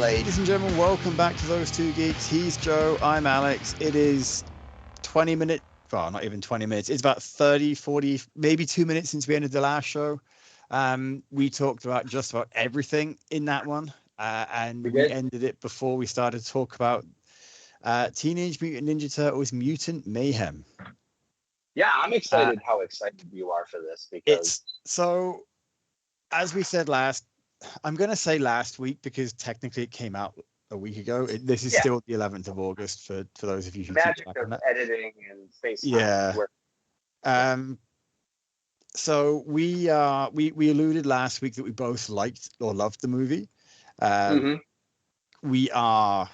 Ladies and gentlemen, welcome back to Those Two Geeks. He's Joe, I'm Alex. It is 20 minutes, well, not even 20 minutes. It's about 30, 40, maybe 2 minutes since we ended the last show. We talked about just about everything in that one. And we ended it before we started to talk about Teenage Mutant Ninja Turtles Mutant Mayhem. Yeah, I'm excited how excited you are for this because so, as we said I'm going to say last week because technically it came out a week ago. This is still the 11th of August for those of you who magic keep track of that. editing and FaceTime. Yeah. So we alluded last week that we both liked or loved the movie. We are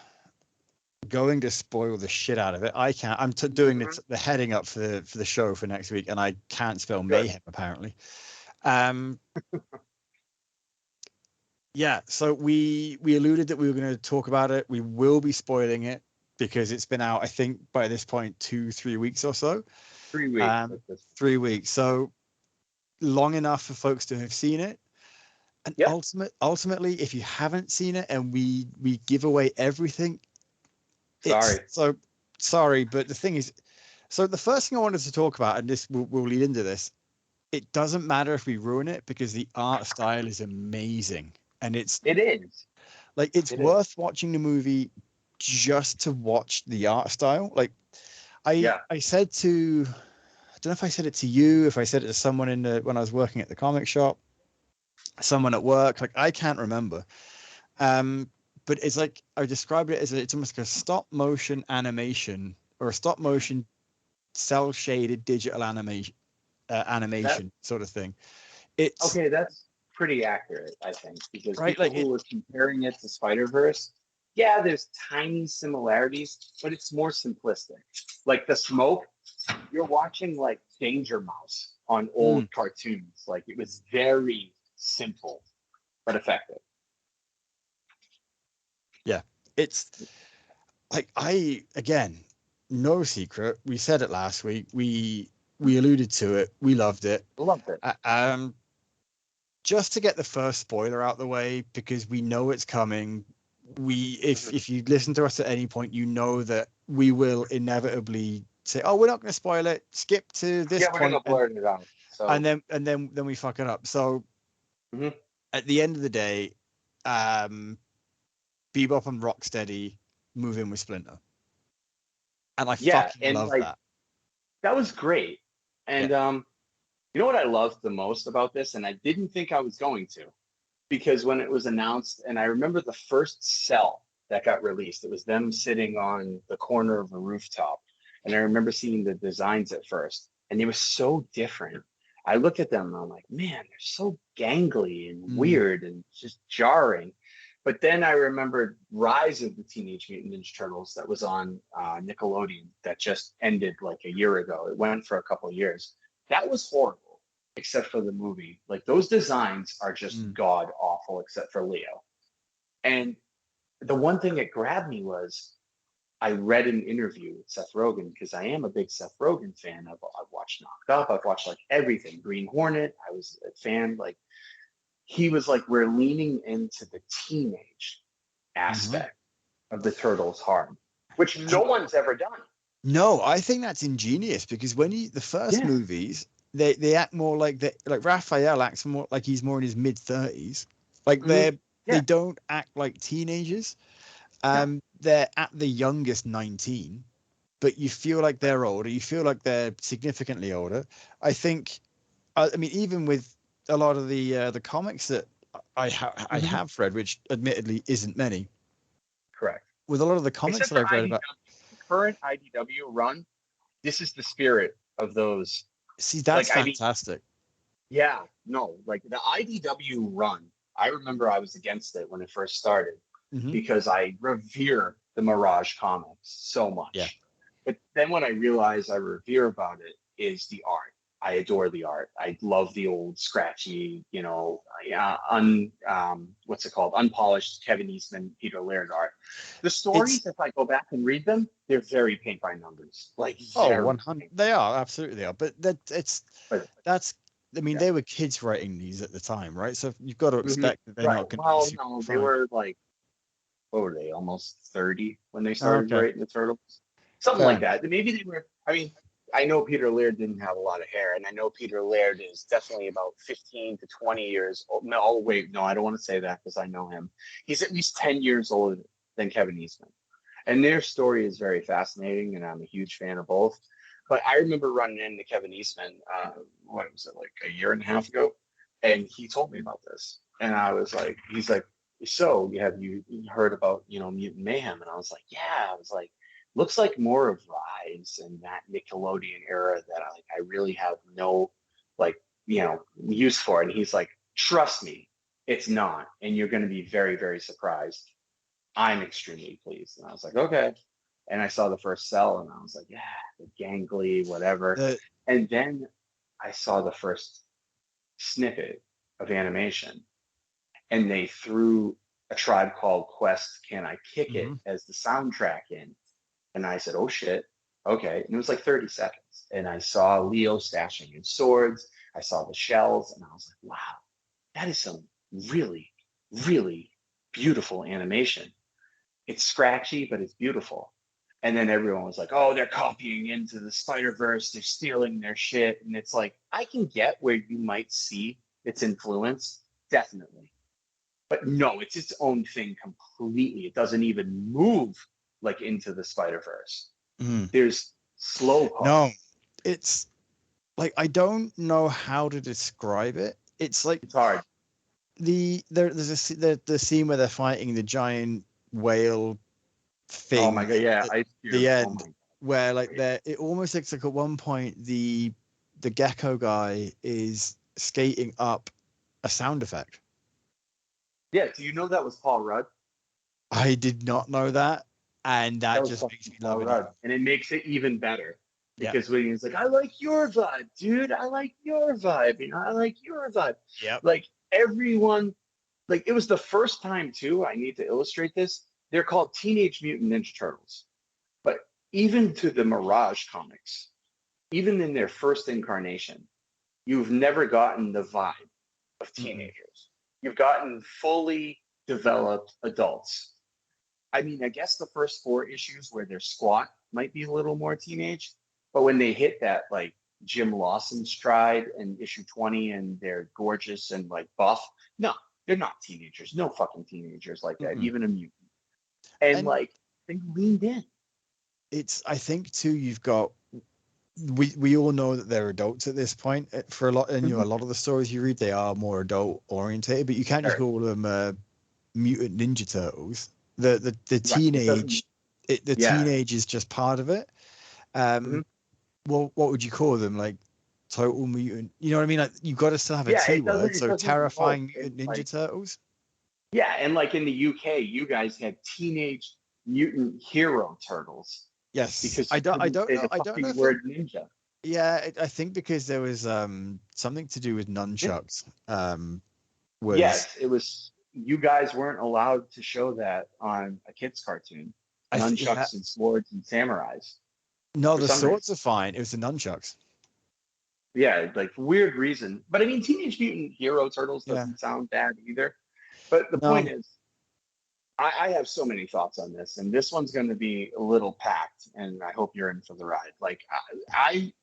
going to spoil the shit out of it. I can't. I'm doing the heading up for the show for next week, and I can't spell mayhem apparently. Yeah, so we alluded that we were going to talk about it. We will be spoiling it because it's been out, I think, by this point, 2-3 weeks or so. 3 weeks. 3 weeks. So long enough for folks to have seen it. And ultimately, if you haven't seen it and we give away everything, sorry, but the thing is, so the first thing I wanted to talk about, and this will lead into this, it doesn't matter if we ruin it because the art style is amazing. And it is like it's worth watching the movie just to watch the art style. Like I said to, I don't know if I said it to you, if I said it to someone when I was working at the comic shop, someone at work, like I can't remember. But it's like I described it as it's almost like a stop motion animation or a stop motion cell shaded digital animation sort of thing. That's pretty accurate, I think, because people who were comparing it to Spider-Verse, there's tiny similarities, but it's more simplistic. Like the smoke, you're watching like Danger Mouse on old cartoons. Like it was very simple, but effective. Yeah, it's like again, no secret. We said it last week. We alluded to it. We loved it. Just to get the first spoiler out the way, because we know it's coming. If you listen to us at any point, you know that we will inevitably say, "Oh, we're not going to spoil it. Skip to this point." We're going to blur it out. So. And then we fuck it up. So at the end of the day, Bebop and Rocksteady move in with Splinter, and I fucking love that. That was great, and you know what I loved the most about this, and I didn't think I was going to, because when it was announced, and I remember the first cell that got released, it was them sitting on the corner of a rooftop, and I remember seeing the designs at first, and they were so different. I looked at them and I'm like, man, they're so gangly and weird and just jarring. But then I remembered Rise of the Teenage Mutant Ninja Turtles that was on Nickelodeon that just ended like a year ago. It went for a couple of years. That was horrible, except for the movie. Like those designs are just god awful, except for Leo. And the one thing that grabbed me was I read an interview with Seth Rogen, because I am a big Seth Rogen fan. I've watched Knocked Up. I've watched like everything. Green Hornet. I was a fan. Like he was like, we're leaning into the teenage aspect of the Turtles hard, which no one's ever done. No, I think that's ingenious, because when the first movies, they act more like Raphael acts more like he's more in his mid-30s. Like they don't act like teenagers. They're at the youngest 19, but you feel like they're older. You feel like they're significantly older. I think, I mean, even with a lot of the comics that I have read, which admittedly isn't many. Correct. With a lot of the comics that I've read about current IDW run, this is the spirit of those. See, that's like, fantastic. Like the IDW run, I remember I was against it when it first started because I revere the Mirage comics so much. Yeah. But then when I realized I revere about it is the art. I adore the art. I love the old scratchy, what's it called? Unpolished Kevin Eastman, Peter Laird art. The stories, if I go back and read them, they're very paint by numbers. Like 100. They are, absolutely they are. But they were kids writing these at the time, right? So you've got to expect that they're not going to be they were like what were they, almost 30 when they started writing the Turtles? Something Fair. like that. Maybe they were, I mean, I know Peter Laird didn't have a lot of hair, and I know Peter Laird is definitely about 15 to 20 years old. No, wait, no, I don't want to say that because I know him. He's at least 10 years older than Kevin Eastman. And their story is very fascinating, and I'm a huge fan of both. But I remember running into Kevin Eastman, what was it, like a year and a half ago? And he told me about this. And I was like, he's like, so have you heard about, Mutant Mayhem? And I was like, yeah. I was like, looks like more of Rise and that Nickelodeon era that I really have no use for it. And he's like, trust me, it's not, and you're going to be very, very surprised. I'm extremely pleased. And I was like, okay. And I saw the first cell, and I was like, yeah, the gangly, whatever. And then I saw the first snippet of animation, and they threw A Tribe Called Quest, Can I Kick It, as the soundtrack in. And I said, oh shit, okay. And it was like 30 seconds. And I saw Leo stashing in swords. I saw the shells, and I was like, wow, that is some really, really beautiful animation. It's scratchy, but it's beautiful. And then everyone was like, oh, they're copying into the Spider-Verse. They're stealing their shit. And it's like, I can get where you might see its influence, definitely. But no, it's its own thing completely. It doesn't even move like into the Spider-Verse. There's slow parts. No, it's like, I don't know how to describe it. It's like, it's hard. There's the scene where they're fighting the giant whale thing. Oh my god, yeah. The end, where like it almost looks like at one point the gecko guy is skating up a sound effect. Yeah, do you know that was Paul Rudd? I did not know that, and that just makes me love it. And it makes it even better because when he's like, I like your vibe, dude. I like your vibe. I like your vibe. Yeah. Like everyone, like it was the first time too. I need to illustrate this. They're called Teenage Mutant Ninja Turtles. But even to the Mirage comics, even in their first incarnation, you've never gotten the vibe of teenagers. You've gotten fully developed adults. I mean, I guess the first 4 issues where they're squat might be a little more teenage, but when they hit that like Jim Lawson stride in issue 20 and they're gorgeous and like buff, no, they're not teenagers. No fucking teenagers like that, even a mutant. And like they leaned in. I think too, you've got, we all know that they're adults at this point for a lot, and a lot of the stories you read, they are more adult orientated, but you can't just call them Mutant Ninja Turtles. The teenage, teenage is just part of it. Well, what would you call them? Like total mutant? You know what I mean? Like you've got to still have a T word. So terrifying Mutant Ninja Turtles. Yeah, and like in the UK, you guys had Teenage Mutant Hero Turtles. Yes, because I don't know the word ninja. Yeah, I think because there was something to do with nunchucks. Yes, it was. You guys weren't allowed to show that on a kids' cartoon. Nunchucks and swords and samurais. No, the swords are fine. It was the nunchucks. Yeah, like weird reason. But I mean, Teenage Mutant Hero Turtles doesn't sound bad either. But the point is, I have so many thoughts on this, and this one's going to be a little packed, and I hope you're in for the ride. Like, I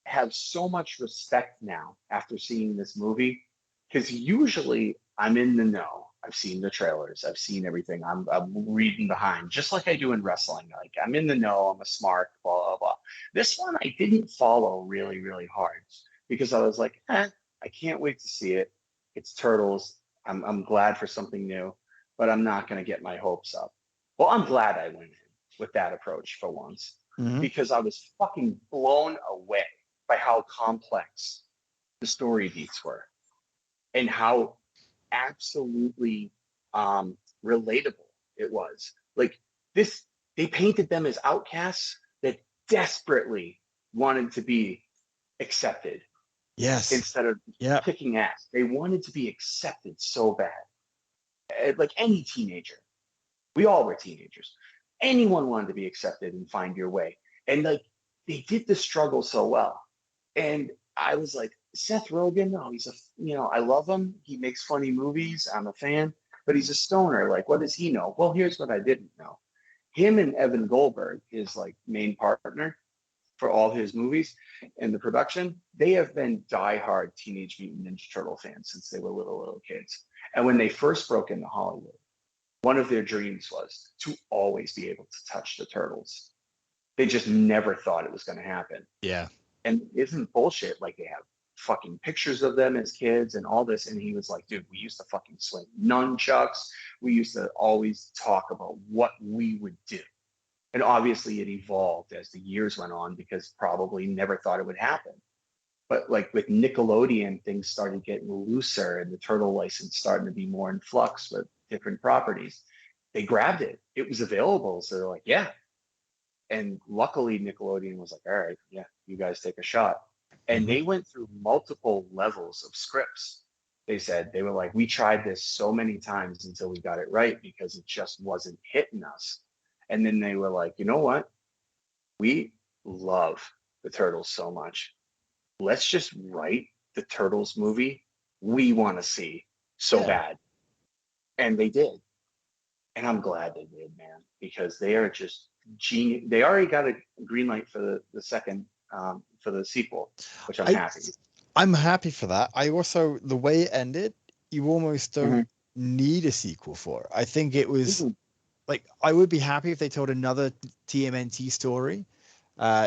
have so much respect now after seeing this movie, because usually I'm in the know. I've seen the trailers. I've seen everything. I'm reading behind, just like I do in wrestling. Like, I'm in the know. I'm a smart, blah, blah, blah. This one, I didn't follow really, really hard, because I was like, I can't wait to see it. It's Turtles. I'm glad for something new, but I'm not going to get my hopes up. Well, I'm glad I went in with that approach for once, because I was fucking blown away by how complex the story beats were and how absolutely relatable it was. Like this, they painted them as outcasts that desperately wanted to be accepted. Yes. Instead of kicking ass, they wanted to be accepted so bad. Like any teenager, we all were teenagers. Anyone wanted to be accepted and find your way. And like they did the struggle so well. And I was like, Seth Rogen, I love him. He makes funny movies. I'm a fan. but he's a stoner. Like, what does he know? Well, here's what I didn't know. Him and Evan Goldberg, his like main partner for all his movies and the production, they have been diehard Teenage Mutant Ninja Turtle fans since they were little kids. And when they first broke into Hollywood, one of their dreams was to always be able to touch the turtles. They just never thought it was going to happen. Yeah. And isn't bullshit. Like, they have fucking pictures of them as kids and all this. And he was like, dude, we used to fucking swing nunchucks. We used to always talk about what we would do. And obviously it evolved as the years went on, because probably never thought it would happen. But like with Nickelodeon, things started getting looser and the turtle license starting to be more in flux with different properties. They grabbed it. It was available. So they're like, yeah. And luckily Nickelodeon was like, all right, yeah, you guys take a shot. And they went through multiple levels of scripts. They said, they were like, we tried this so many times until we got it right, because it just wasn't hitting us. And then they were like, you know what? We love the Turtles so much. Let's just write the Turtles movie we want to see so bad. And they did. And I'm glad they did, man, because they are just genius. They already got a green light for the second, for the sequel, which I'm happy. I'm happy for that. I also, the way it ended, you almost don't need a sequel for it. I think it was like, I would be happy if they told another TMNT story,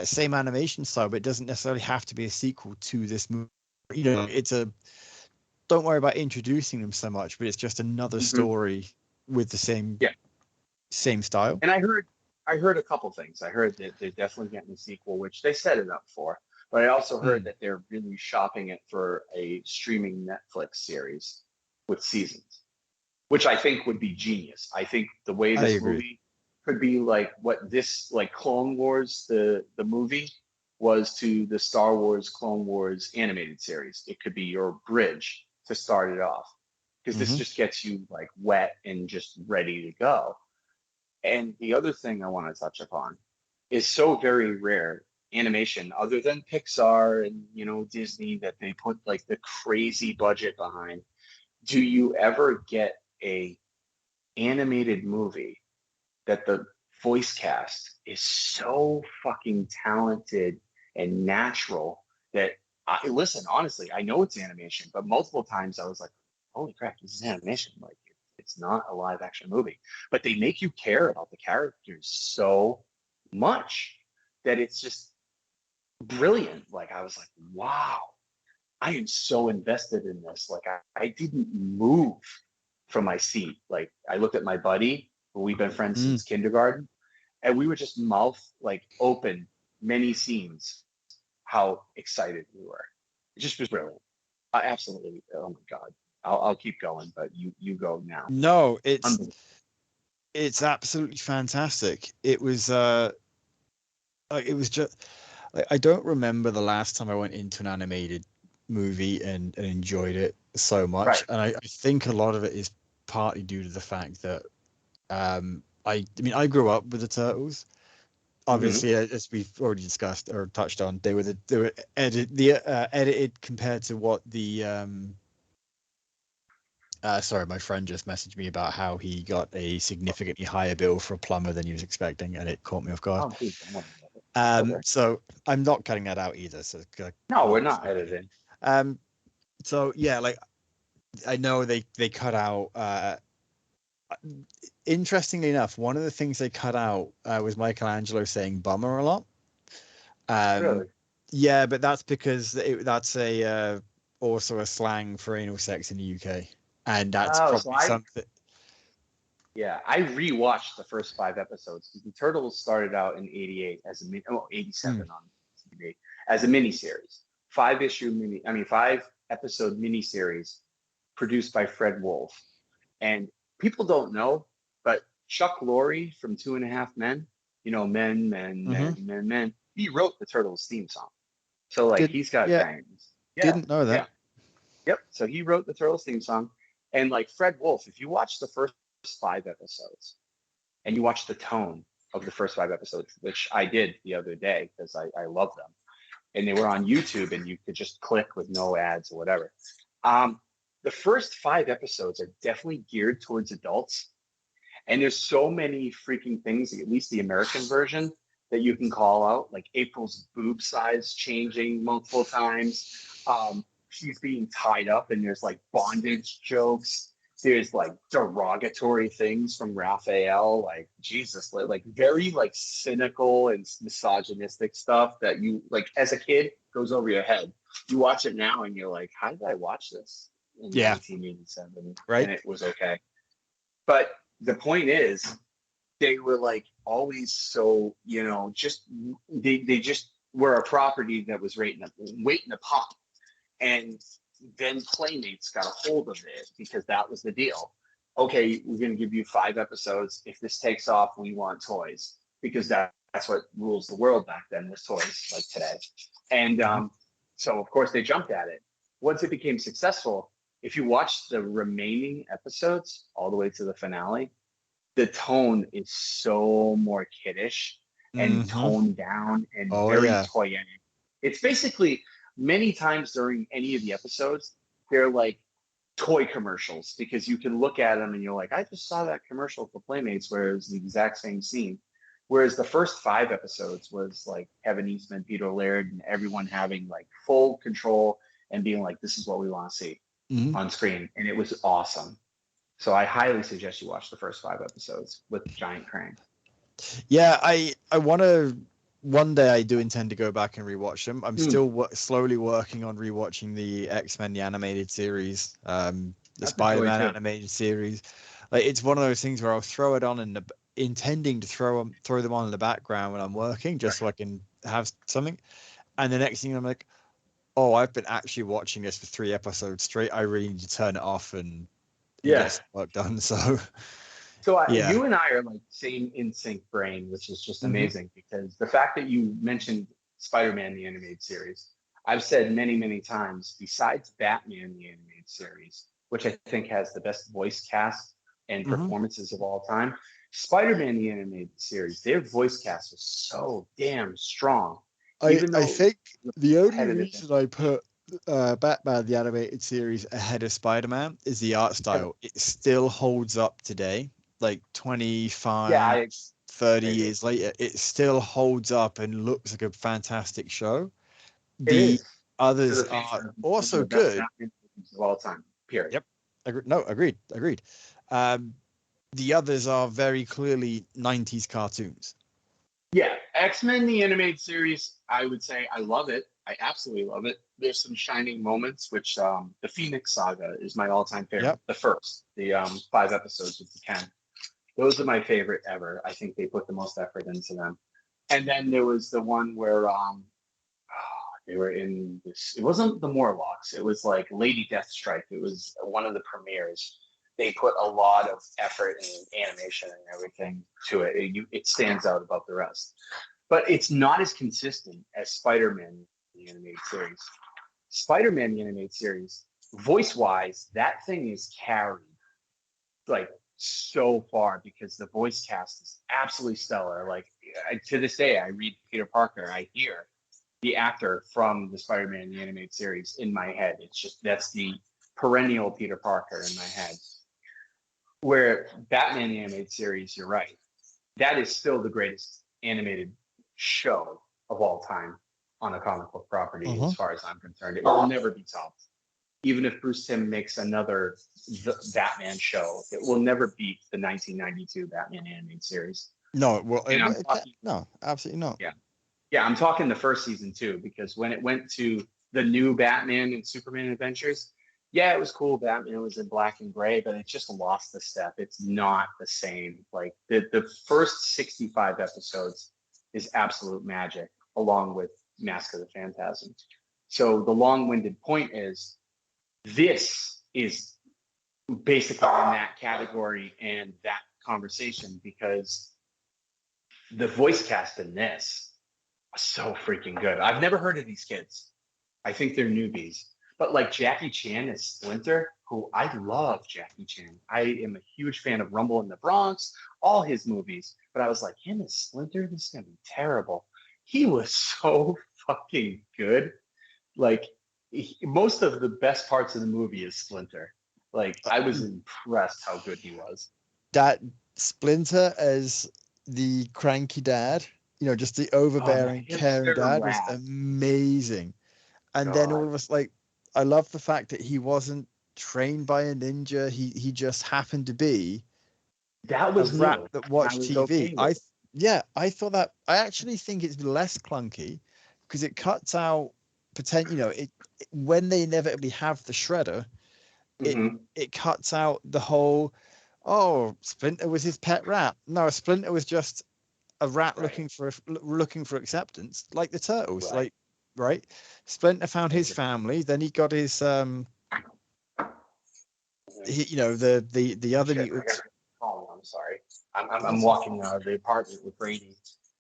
same animation style, but it doesn't necessarily have to be a sequel to this movie. You know, it's a, don't worry about introducing them so much, but it's just another story with the same style. And I heard a couple things. I heard that they're definitely getting a sequel, which they set it up for. But I also heard that they're really shopping it for a streaming Netflix series with seasons, which I think would be genius. I think the way this movie could be like what this, like Clone Wars, the movie was to the Star Wars Clone Wars animated series. It could be your bridge to start it off, because this just gets you like wet and just ready to go. And the other thing I want to touch upon is so very rare animation, other than Pixar and, you know, Disney, that they put like the crazy budget behind. Do you ever get a animated movie that the voice cast is so fucking talented and natural that listen, honestly, I know it's animation, but multiple times I was like, holy crap, this is animation. Like, it's not a live action movie, but they make you care about the characters so much that it's just brilliant. Like, I was like, wow, I am so invested in this. Like, I didn't move from my seat. Like, I looked at my buddy, who we've been friends since kindergarten, and we were just mouth like open many scenes, how excited we were. It just was brilliant. I absolutely, oh my God. I'll keep going, but you go now. No, it's absolutely fantastic. It was just, I don't remember the last time I went into an animated movie and enjoyed it so much. Right. And I think a lot of it is partly due to the fact that I mean, I grew up with the Turtles. Obviously, as we've already discussed or touched on, they were edited compared to what the sorry, my friend just messaged me about how he got a significantly higher bill for a plumber than he was expecting, and it caught me off guard. So I'm not cutting that out either. So no, we're not editing. So yeah, like I know they cut out. Interestingly enough, one of the things they cut out was Michelangelo saying "bummer" a lot. Really? Yeah, but that's because that's also a slang for anal sex in the UK. And that's probably something. Yeah, I rewatched the first 5 episodes because the Turtles started out in '88 as a 87 on TV as a miniseries, 5-episode miniseries produced by Fred Wolf. And people don't know, but Chuck Lorre from 2.5 Men, you know, men, he wrote the Turtles theme song. So like he's got bangs. Yeah, didn't know that. Yeah. Yep. So he wrote the Turtles theme song. And like Fred Wolf, if you watch the first 5 episodes and you watch the tone of the first 5 episodes, which I did the other day because I love them, and they were on YouTube and you could just click with no ads or whatever. the first 5 episodes are definitely geared towards adults. And there's so many freaking things, at least the American version, that you can call out, like April's boob size changing multiple times. She's being tied up and there's like bondage jokes. There's like derogatory things from Raphael, like Jesus, like very like cynical and misogynistic stuff that you like as a kid goes over your head. You watch it now and you're like, how did I watch this in 1987? Right. And it was okay. But the point is, they were like always so, just they just were a property that was waiting to pop. And then Playmates got a hold of it because that was the deal. Okay, we're going to give you 5 episodes. If this takes off, we want toys, because that's what rules the world back then, was toys like today. And so, of course, they jumped at it. Once it became successful, if you watch the remaining episodes all the way to the finale, the tone is so more kiddish and toned down and very toyetic. It's basically, many times during any of the episodes, they're like toy commercials, because you can look at them and you're like, I just saw that commercial for Playmates where it was the exact same scene. Whereas the first 5 episodes was like Kevin Eastman, Peter Laird, and everyone having like full control and being like, this is what we want to see on screen. And it was awesome. So I highly suggest you watch the first 5 episodes with Giant Crane. Yeah, I want to. One day I do intend to go back and rewatch them. I'm still slowly working on rewatching the X-Men the animated series, the Spider-Man animated series. Like, it's one of those things where I'll throw it on and intending to throw them on in the background when I'm working, just so I can have something. And the next thing I'm like, oh, I've been actually watching this for 3 episodes straight. I really need to turn it off and get work done. So you and I are like same in sync brain, which is just amazing, because the fact that you mentioned Spider-Man the animated series, I've said many, many times, besides Batman the animated series, which I think has the best voice cast and performances of all time, Spider-Man the animated series, their voice cast was so damn strong. I think the only reason I put Batman the animated series ahead of Spider-Man is the art style. It still holds up today, like 25 30 years later. It still holds up and looks like a fantastic show. The others are also good of all time, period. Agreed. The others are very clearly 90s cartoons. X-Men the animated series, I would say I love it. I absolutely love it. There's some shining moments, which the Phoenix Saga is my all-time favorite. The first, the 5 episodes with the 10. Those are my favorite ever. I think they put the most effort into them. And then there was the one where they were in this. It wasn't the Morlocks. It was like Lady Deathstrike. It was one of the premieres. They put a lot of effort and animation and everything to it. It stands out above the rest. But it's not as consistent as Spider-Man the animated series. Spider-Man the animated series, voice-wise, that thing is carried like so far, because the voice cast is absolutely stellar. Like, to this day, I read Peter Parker, I hear the actor from the Spider-Man the animated series in my head. It's just, that's the perennial Peter Parker in my head. Where Batman the animated series, you're right, that is still the greatest animated show of all time on a comic book property, as far as I'm concerned. It will never be topped. Even if Bruce Timm makes another Batman show, it will never beat the 1992 Batman animated series. No, no, absolutely not. Yeah, I'm talking the first season too, because when it went to the new Batman and Superman Adventures, it was cool. Batman was in black and gray, but it just lost the step. It's not the same. Like the first 65 episodes is absolute magic, along with Mask of the Phantasm. So the long-winded point is, this is basically in that category and that conversation, because the voice cast in this is so freaking good. I've never heard of these kids. I think they're newbies. But like Jackie Chan as Splinter, who I love Jackie Chan. I am a huge fan of Rumble in the Bronx, all his movies. But I was like, him as Splinter, this is going to be terrible. He was so fucking good. Like, most of the best parts of the movie is Splinter. Like, I was impressed how good he was. That Splinter as the cranky dad, just the overbearing, caring dad was amazing. And then all of us, like, I love the fact that he wasn't trained by a ninja. He just happened to be that was a rat that watched TV. Okay, I thought that. I actually think it's less clunky because it cuts out potential. When they inevitably have the shredder, it cuts out the whole. Oh, Splinter was his pet rat. No, Splinter was just a rat looking for acceptance, like the turtles. Right. Splinter found his family. Then he got his the other mutants. Oh, I'm sorry. I'm walking the apartment with Brady.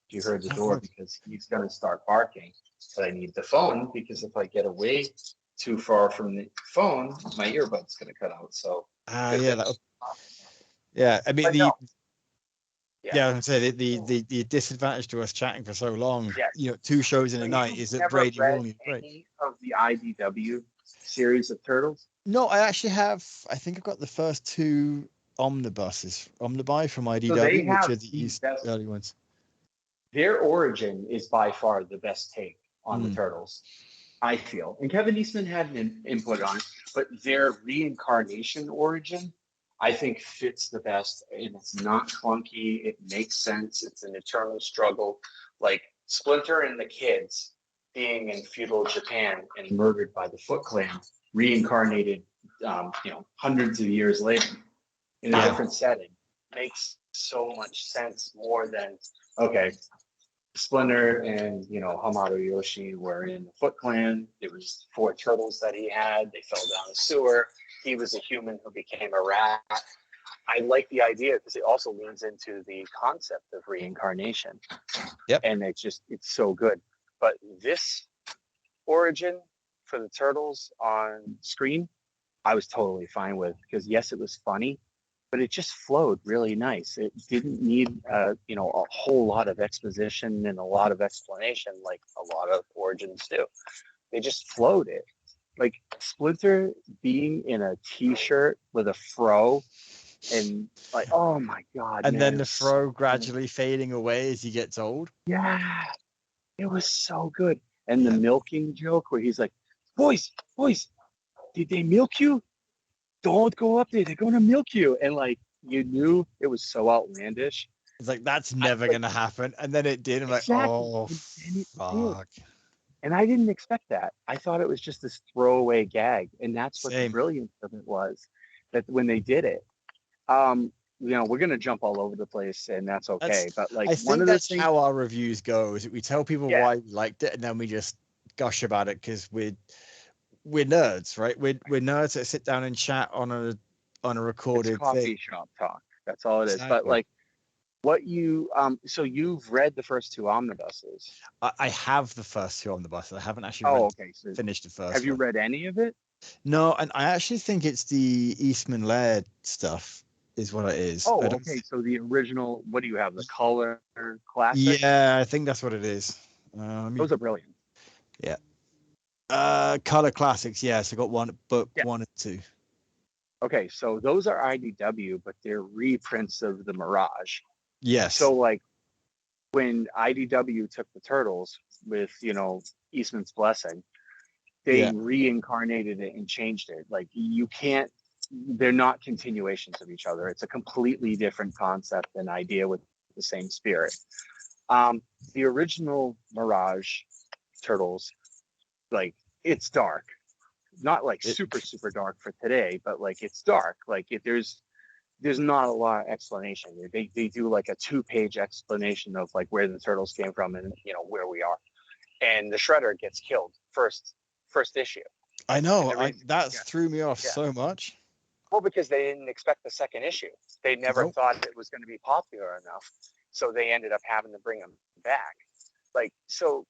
You heard the door because he's going to start barking. But I need the phone because if I get away too far from the phone, my earbud's going to cut out. So I mean, I'm saying the disadvantage to us chatting for so long, 2 shows in a night, is that Brady will need a break. Any of the IDW series of Turtles? No, I actually have. I think I've got the first 2 omnibuy from IDW, which are the early ones. Their origin is by far the best take on the Turtles, I feel. And Kevin Eastman had an input on it, but their reincarnation origin, I think, fits the best. And it's not clunky. It makes sense. It's an eternal struggle. Like Splinter and the kids being in feudal Japan and murdered by the Foot Clan, reincarnated, hundreds of years later in a different setting, makes so much sense more than, okay, Splinter and Hamato Yoshi were in the Foot Clan. There was 4 turtles that he had. They fell down a sewer. He was a human who became a rat. I like the idea because it also leans into the concept of reincarnation. Yep. And it's so good. But this origin for the turtles on screen, I was totally fine with, because yes, it was funny, but it just flowed really nice. It didn't need a whole lot of exposition and a lot of explanation like a lot of origins do. They just flowed it. Like Splinter being in a t-shirt with a fro and like, oh my God. And then the fro gradually fading away as he gets old. Yeah. It was so good. And the milking joke where he's like, boys, did they milk you? Don't go up there. They're going to milk you. And like, you knew it was so outlandish. It's like, that's never going to happen. And then it did. I'm like, oh, fuck. And I didn't expect that. I thought it was just this throwaway gag. And that's what the brilliance of it was, that when they did it, we're going to jump all over the place, and that's okay. But like, I think that's how our reviews go, is that we tell people why we liked it, and then we just gush about it because we're nerds, right? We're nerds that sit down and chat on a recorded coffee shop talk. That's all it is. But like, what you so you've read the first 2 omnibuses? I have the first 2 omnibuses. I haven't actually finished the first. Have you read any of it? No, and I actually think it's the Eastman Laird stuff is what it is. Oh, okay. So the original, what do you have? The color classic? Yeah, I think that's what it is. Those are brilliant. Yeah. Color classics. Yes, I got 1 book 1 and 2. Okay, so those are IDW, but they're reprints of the Mirage. Yes. So like, when IDW took the Turtles with Eastman's blessing, they reincarnated it and changed it. Like, you can't. They're not continuations of each other. It's a completely different concept and idea with the same spirit. The original Mirage Turtles, like, it's dark, not like super dark for today, but like, it's dark. Like, there's not a lot of explanation. They do like a 2-page explanation of like where the turtles came from and where we are, and the Shredder gets killed first issue. I know. That threw me off so much. Well, because they didn't expect the second issue. They never thought it was going to be popular enough. So they ended up having to bring him back. Like, so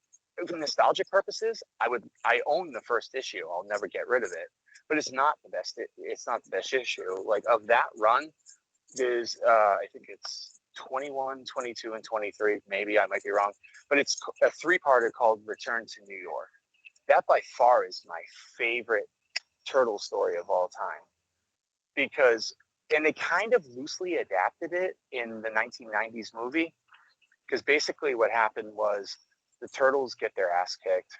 for nostalgic purposes, I own the first issue. I'll never get rid of it. But it's not the best. It's not the best issue. Like, of that run, there's I think it's 21, 22, and 23. Maybe I might be wrong. But it's a 3-parter called Return to New York. that by far is my favorite turtle story of all time, because, and they kind of loosely adapted it in the 1990s movie, because basically what happened was the turtles get their ass kicked.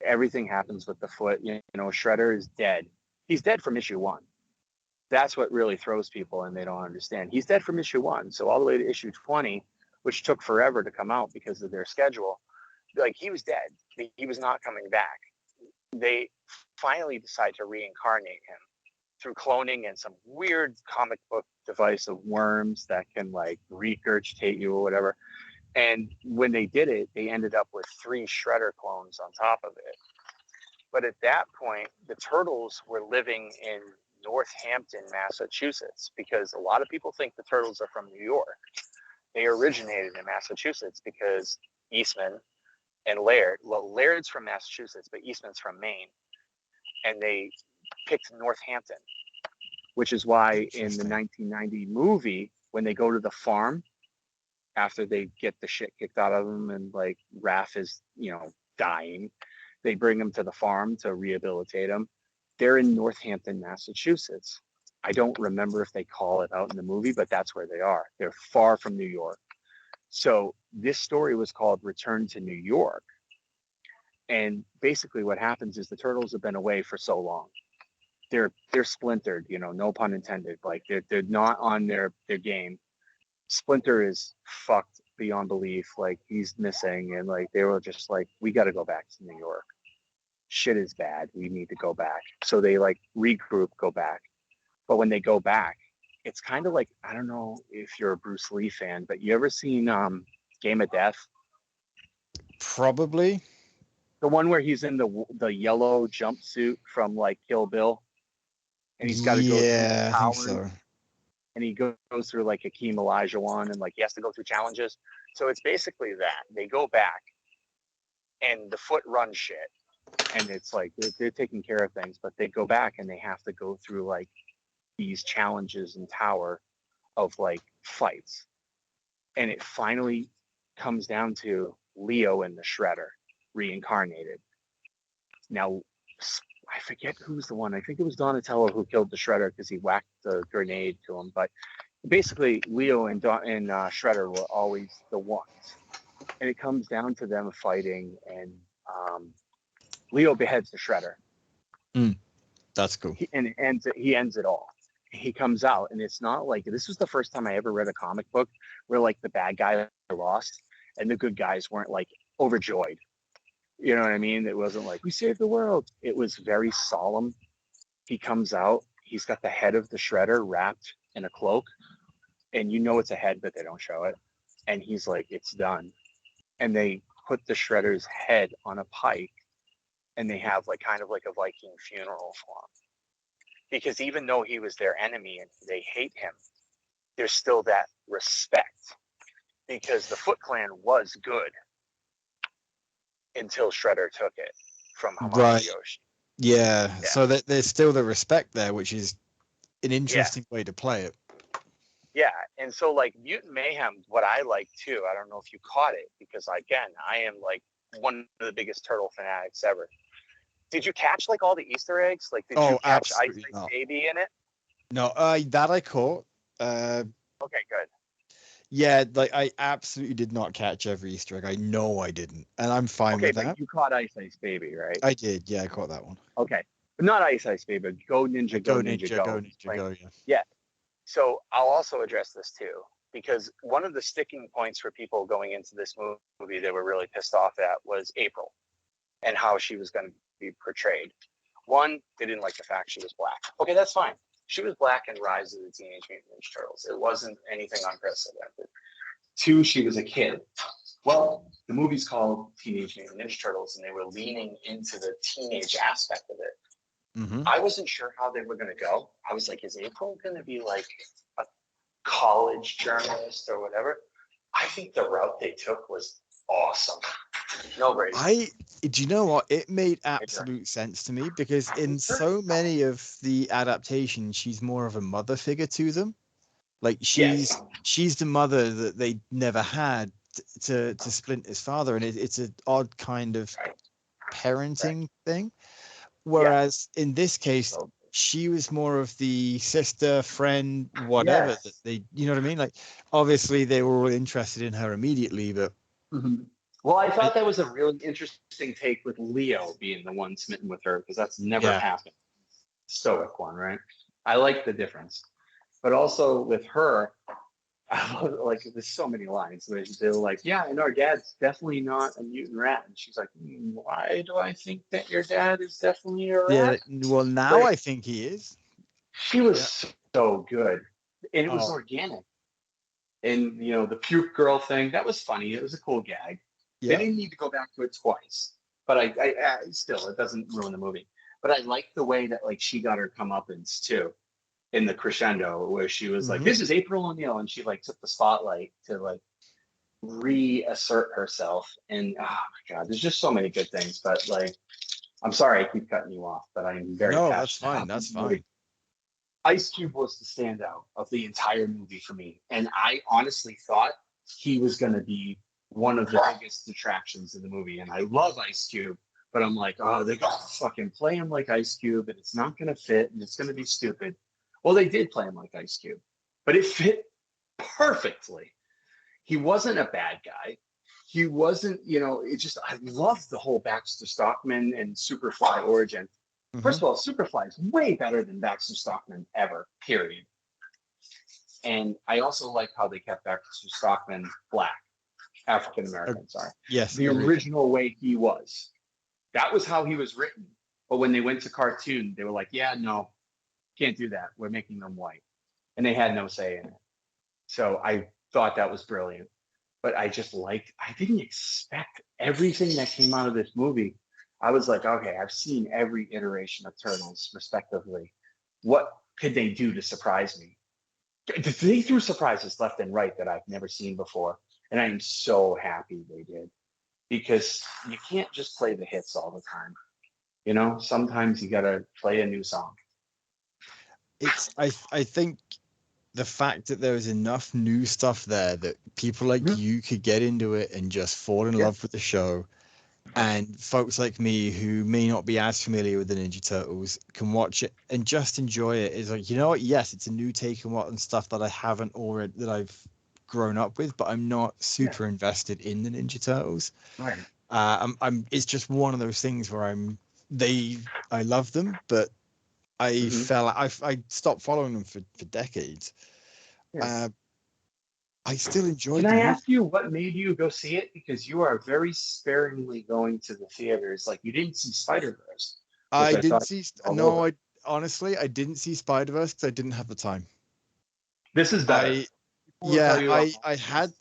Everything happens with the foot. You know, Shredder is dead. He's dead from issue 1. That's what really throws people, and they don't understand. He's dead from issue 1. So all the way to issue 20, which took forever to come out because of their schedule, like, he was dead. He was not coming back. They finally decide to reincarnate him through cloning and some weird comic book device of worms that can like regurgitate you or whatever. And when they did it, they ended up with 3 Shredder clones on top of it. But at that point, the Turtles were living in Northampton, Massachusetts, because a lot of people think the Turtles are from New York. They originated in Massachusetts because Eastman and Laird, well, Laird's from Massachusetts, but Eastman's from Maine. And they picked Northampton, which is why in the 1990 movie, when they go to the farm, after they get the shit kicked out of them and like Raph is, you know, dying, they bring him to the farm to rehabilitate him. They're in Northampton, Massachusetts. I don't remember if they call it out in the movie, but that's where they are. They're far from New York. So this story was called Return to New York. And basically what happens is the Turtles have been away for so long. They're splintered, you know, no pun intended. Like they're not on their game. Splinter is fucked beyond belief. Like he's missing, and like they were just like, we got to go back to New York. Shit is bad. We need to go back. So they like regroup, go back. But when they go back, it's kind of like, I don't know if you're a Bruce Lee fan, but you ever seen Game of Death? Probably. The one where he's in the yellow jumpsuit from like Kill Bill, and he's got to go through the I think so. And he goes through like Hakeem Olajuwon, and like he has to go through challenges. So it's basically that they go back, and the foot runs shit, and it's like they're taking care of things, but they go back and they have to go through like these challenges in Tower of like fights, and it finally comes down to Leo and the Shredder reincarnated. Now I forget who's the one. I think it was Donatello who killed the Shredder because he whacked the grenade to him. But basically, Leo and Shredder were always the ones, and it comes down to them fighting, and Leo beheads the Shredder. That's cool. He ends it all. He comes out, and it's not like, this was the first time I ever read a comic book where like the bad guy lost and the good guys weren't like overjoyed. You know what I mean? It wasn't like, we saved the world. It was very solemn. He comes out. He's got the head of the Shredder wrapped in a cloak. And you know it's a head, but they don't show it. And he's like, it's done. And they put the Shredder's head on a pike. And they have like kind of like a Viking funeral for him. Because even though he was their enemy and they hate him, there's still that respect. Because the Foot Clan was good until Shredder took it from Hamato Yoshi. Yeah, so that there's still the respect there, which is an interesting way to play it. Yeah, and so like Mutant Mayhem, what I like too, I don't know if you caught it, because again, I am like one of the biggest turtle fanatics ever. Did you catch like all the Easter eggs? Like, did you catch Ice Ice Baby in it? No, that I caught. Okay, good. Yeah, like I absolutely did not catch every Easter egg. I know I didn't, and I'm fine with that. Okay, but you caught Ice Ice Baby, right? I did. Yeah, I caught that one. Okay, but not Ice Ice Baby. Go Ninja, go Ninja, go. Go Ninja, go. Yeah. Yeah. So I'll also address this too, because one of the sticking points for people going into this movie they were really pissed off at was April and how she was going to be portrayed. One, they didn't like the fact she was black. Okay, that's fine. She was black in Rise of the Teenage Mutant Ninja Turtles. It wasn't anything unprecedented. Two, she was a kid. Well, the movie's called Teenage Mutant Ninja Turtles, and they were leaning into the teenage aspect of it. Mm-hmm. I wasn't sure how they were going to go. I was like, is April going to be like a college journalist or whatever? I think the route they took was awesome. No, Brady. Do you know what? It made absolute sense to me, because in so many of the adaptations, she's more of a mother figure to them. Like she's the mother that they never had to Splinter's father, and it's an odd kind of parenting thing. Whereas in this case, she was more of the sister, friend, whatever that they, you know what I mean? Like, obviously they were all interested in her immediately, but. Well, I thought that was a really interesting take with Leo being the one smitten with her, because that's never happened. Stoic one, right? I like the difference. But also with her, like, there's so many lines where they're like, yeah, and our dad's definitely not a mutant rat. And she's like, why do I think that your dad is definitely a rat? Yeah, well, now I think he is. She was so good. And it was organic. And, you know, the puke girl thing, that was funny. It was a cool gag. Yeah. They didn't need to go back to it twice. But I still, it doesn't ruin the movie. But I like the way that, like, she got her comeuppance, too, in the crescendo, where she was like, this is April O'Neil. And she, like, took the spotlight to, like, reassert herself. And, oh, my God, there's just so many good things. But, like, I'm sorry I keep cutting you off, but I'm very passionate. No, that's fine. That's fine. Ice Cube was the standout of the entire movie for me. And I honestly thought he was going to be one of the biggest attractions in the movie. And I love Ice Cube, but I'm like, oh, they're going to fucking play him like Ice Cube, and it's not going to fit, and it's going to be stupid. Well, they did play him like Ice Cube, but it fit perfectly. He wasn't a bad guy. He wasn't, you know, it just, I loved the whole Baxter Stockman and Superfly origin. First of all, Superfly is way better than Baxter Stockman ever, period. And I also like how they kept Baxter Stockman black, African-American, sorry. Yes. The original way he was. That was how he was written. But when they went to cartoon, they were like, yeah, no, can't do that. We're making them white. And they had no say in it. So I thought that was brilliant. But I didn't expect everything that came out of this movie. I was like, okay, I've seen every iteration of Turtles, respectively. What could they do to surprise me? They threw surprises left and right that I've never seen before. And I am so happy they did. Because you can't just play the hits all the time. You know, sometimes you got to play a new song. I think the fact that there was enough new stuff there that people like you could get into it and just fall in love with the show. And folks like me who may not be as familiar with the Ninja Turtles can watch it and just enjoy it. It's like, you know what? Yes, it's a new take on stuff that I haven't already, that I've grown up with, but I'm not super invested in the Ninja Turtles. Right. It's just one of those things where I love them, but I stopped following them for decades. Yes. I still enjoyed it. Can I ask you what made you go see it? Because you are very sparingly going to the theaters. Like, you didn't see Spider-Verse. I didn't see. No, honestly, I didn't see Spider-Verse because I didn't have the time. This is better. I had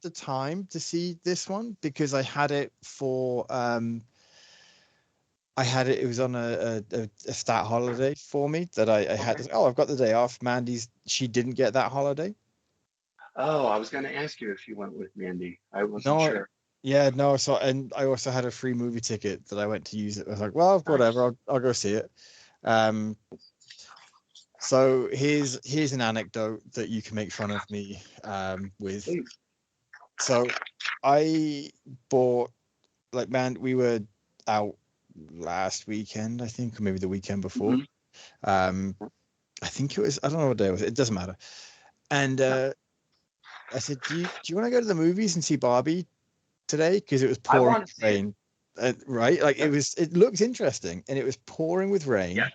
the time to see this one because I had it for it was on a stat holiday for me that I had to, I've got the day off. She didn't get that holiday. Oh, I was going to ask you if you went with Mandy. I wasn't sure. Yeah, no. So, and I also had a free movie ticket that I went to use it. I was like, well, whatever, I'll go see it. So here's an anecdote that you can make fun of me with. So I bought, like, we were out last weekend, I think, or maybe the weekend before. I think it was, I don't know what day it was. It doesn't matter. And I said, do you want to go to the movies and see Barbie today? Because it was pouring with rain, right? Like it looked interesting, and it was pouring with rain. Yeah.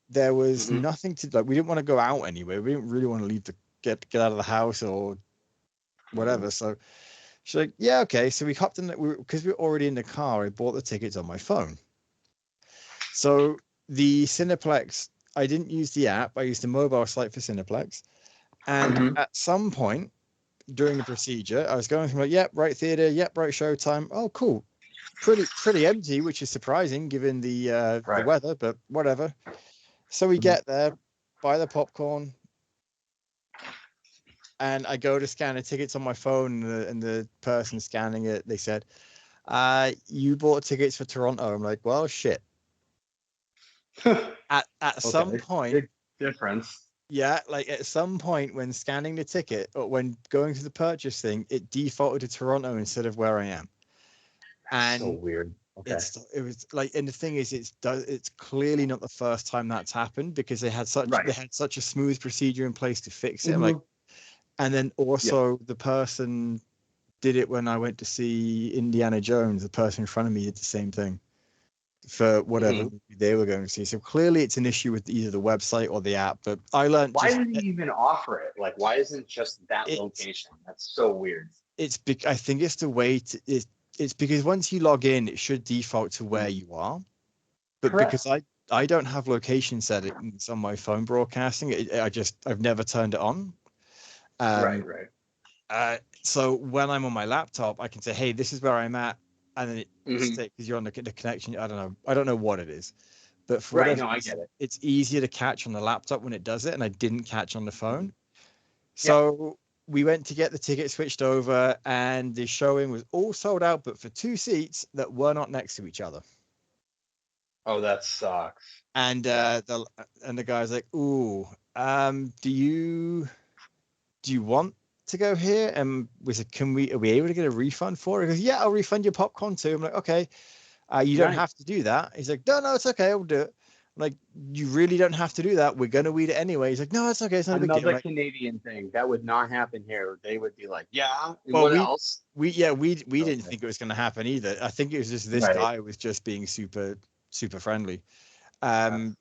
There was nothing to, like, we didn't want to go out anywhere. We didn't really want to leave to get out of the house or whatever. So she's like, yeah, okay. So we hopped in, because we were already in the car. I bought the tickets on my phone. So the Cineplex, I didn't use the app. I used the mobile site for Cineplex. And at some point during the procedure, I was going from like, yep, right theater, yep, right showtime. Oh, cool. Pretty empty, which is surprising given the weather, but whatever. So we get there, buy the popcorn, and I go to scan the tickets on my phone, and the person scanning it, they said, you bought tickets for Toronto. I'm like, well, shit. At some point, big difference. Yeah, like at some point when scanning the ticket or when going to the purchase thing, it defaulted to Toronto instead of where I am. And so weird. Okay. It was like, and the thing is, it's clearly not the first time that's happened, because they had such a smooth procedure in place to fix it. I'm like, and then also the person did it when I went to see Indiana Jones. The person in front of me did the same thing for whatever movie they were going to see. So clearly it's an issue with either the website or the app. But I learned, why did he even offer it? Like, why isn't just that location? That's so weird. I think it's the way it's because once you log in, it should default to where you are. But Correct. because I don't have location settings on my phone broadcasting, I've never turned it on. Right. So when I'm on my laptop, I can say, hey, this is where I'm at. And then because you're on the connection. I don't know what it is, but for whatever I get it. It's easier to catch on the laptop when it does it. And I didn't catch on the phone. So we went to get the ticket switched over, and the showing was all sold out, but for 2 seats that were not next to each other. Oh, that sucks. And the guy's like, ooh, do you want to go here? And we said, are we able to get a refund for it? He goes, yeah, I'll refund your popcorn too. I'm like, okay, you don't have to do that. He's like, no, it's okay, I'll do it. I'm like, you really don't have to do that. We're gonna read it anyway. He's like, no, it's okay, it's not a big deal. Another Canadian thing that would not happen here. They would be like, yeah. What else? We didn't think it was gonna happen either. I think it was just this guy was just being super friendly. And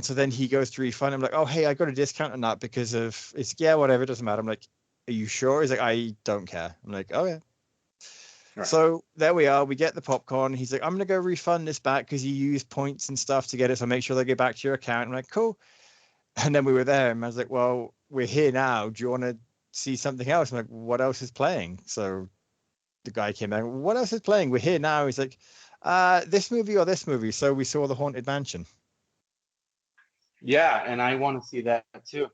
so then he goes to refund. I'm like, oh, hey, I got a discount on that because of it's whatever, it doesn't matter. I'm like, are you sure? He's like, I don't care. I'm like, oh yeah. Right. So there we are. We get the popcorn. He's like, I'm gonna go refund this back because you used points and stuff to get it. So make sure they get back to your account. I'm like, cool. And then we were there, and I was like, well, we're here now. Do you want to see something else? I'm like, what else is playing? So the guy came out. What else is playing? We're here now. He's like, this movie or this movie. So we saw The Haunted Mansion. Yeah, and I want to see that too.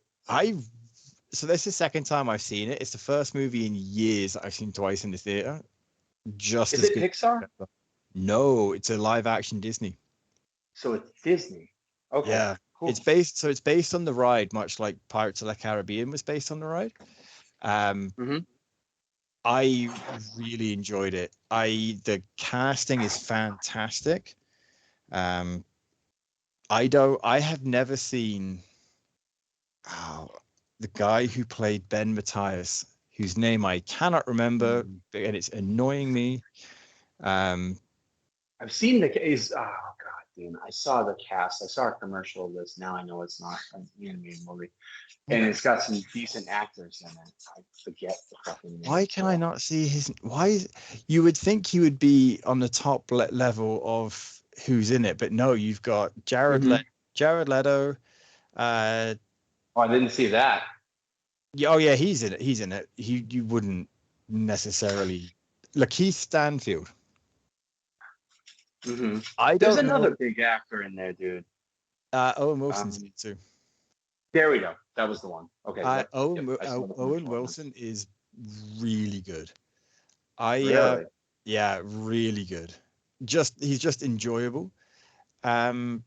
So this is the second time I've seen it. It's the first movie in years that I've seen twice in the theater. Is it Pixar? No, it's a live action Disney. So it's Disney. Okay. Yeah. Cool. It's based on the ride, much like Pirates of the Caribbean was based on the ride. I really enjoyed it. The casting is fantastic. I have never seen the guy who played Ben Mathias, whose name I cannot remember, and it's annoying me. I've seen the case. Oh god, damn! I saw the cast. I saw a commercial of this. Now I know it's not an animated movie, and it's got some decent actors in it. I forget the fucking name. Why can I not see his? You would think he would be on the top level of who's in it, but no, you've got Jared Leto. I didn't see that. Yeah, he's in it. You wouldn't necessarily. Lakeith Stanfield. There's another big actor in there, dude. Owen Wilson's in it too. There we go. That was the one. Okay. Owen Wilson is really good. Really? Yeah, really good. He's just enjoyable. I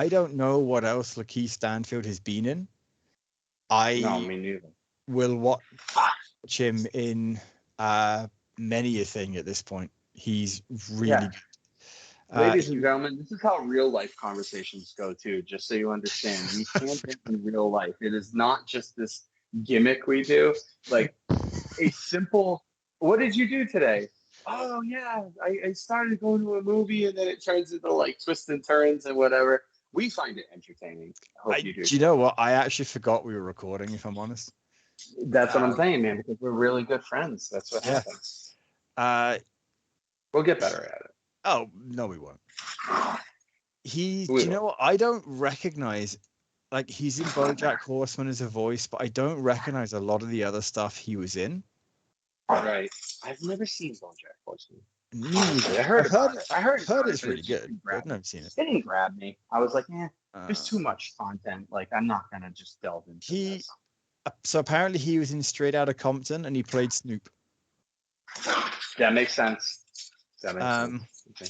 don't know what else Lakeith Stanfield has been in. No, me neither. Will watch him in many a thing at this point. He's really good. Ladies and gentlemen, this is how real life conversations go too, just so you understand. We can't think in real life. It is not just this gimmick we do. Like a simple, what did you do today? Oh yeah, I started going to a movie and then it turns into like twists and turns and whatever. We find it entertaining. I hope you do. Do you know what? I actually forgot we were recording, if I'm honest. That's what I'm saying, man, because we're really good friends. That's what happens. We'll get better at it. Oh, no, we won't. Do you know what? I don't recognize, like, he's in BoJack Horseman as a voice, but I don't recognize a lot of the other stuff he was in. Right. I've never seen BoJack Horseman. I heard it's really good. I've never seen it. It didn't grab me. I was like, there's too much content. Like, I'm not going to just delve into this. So apparently he was in Straight Outta Compton and he played Snoop. That makes sense. Okay.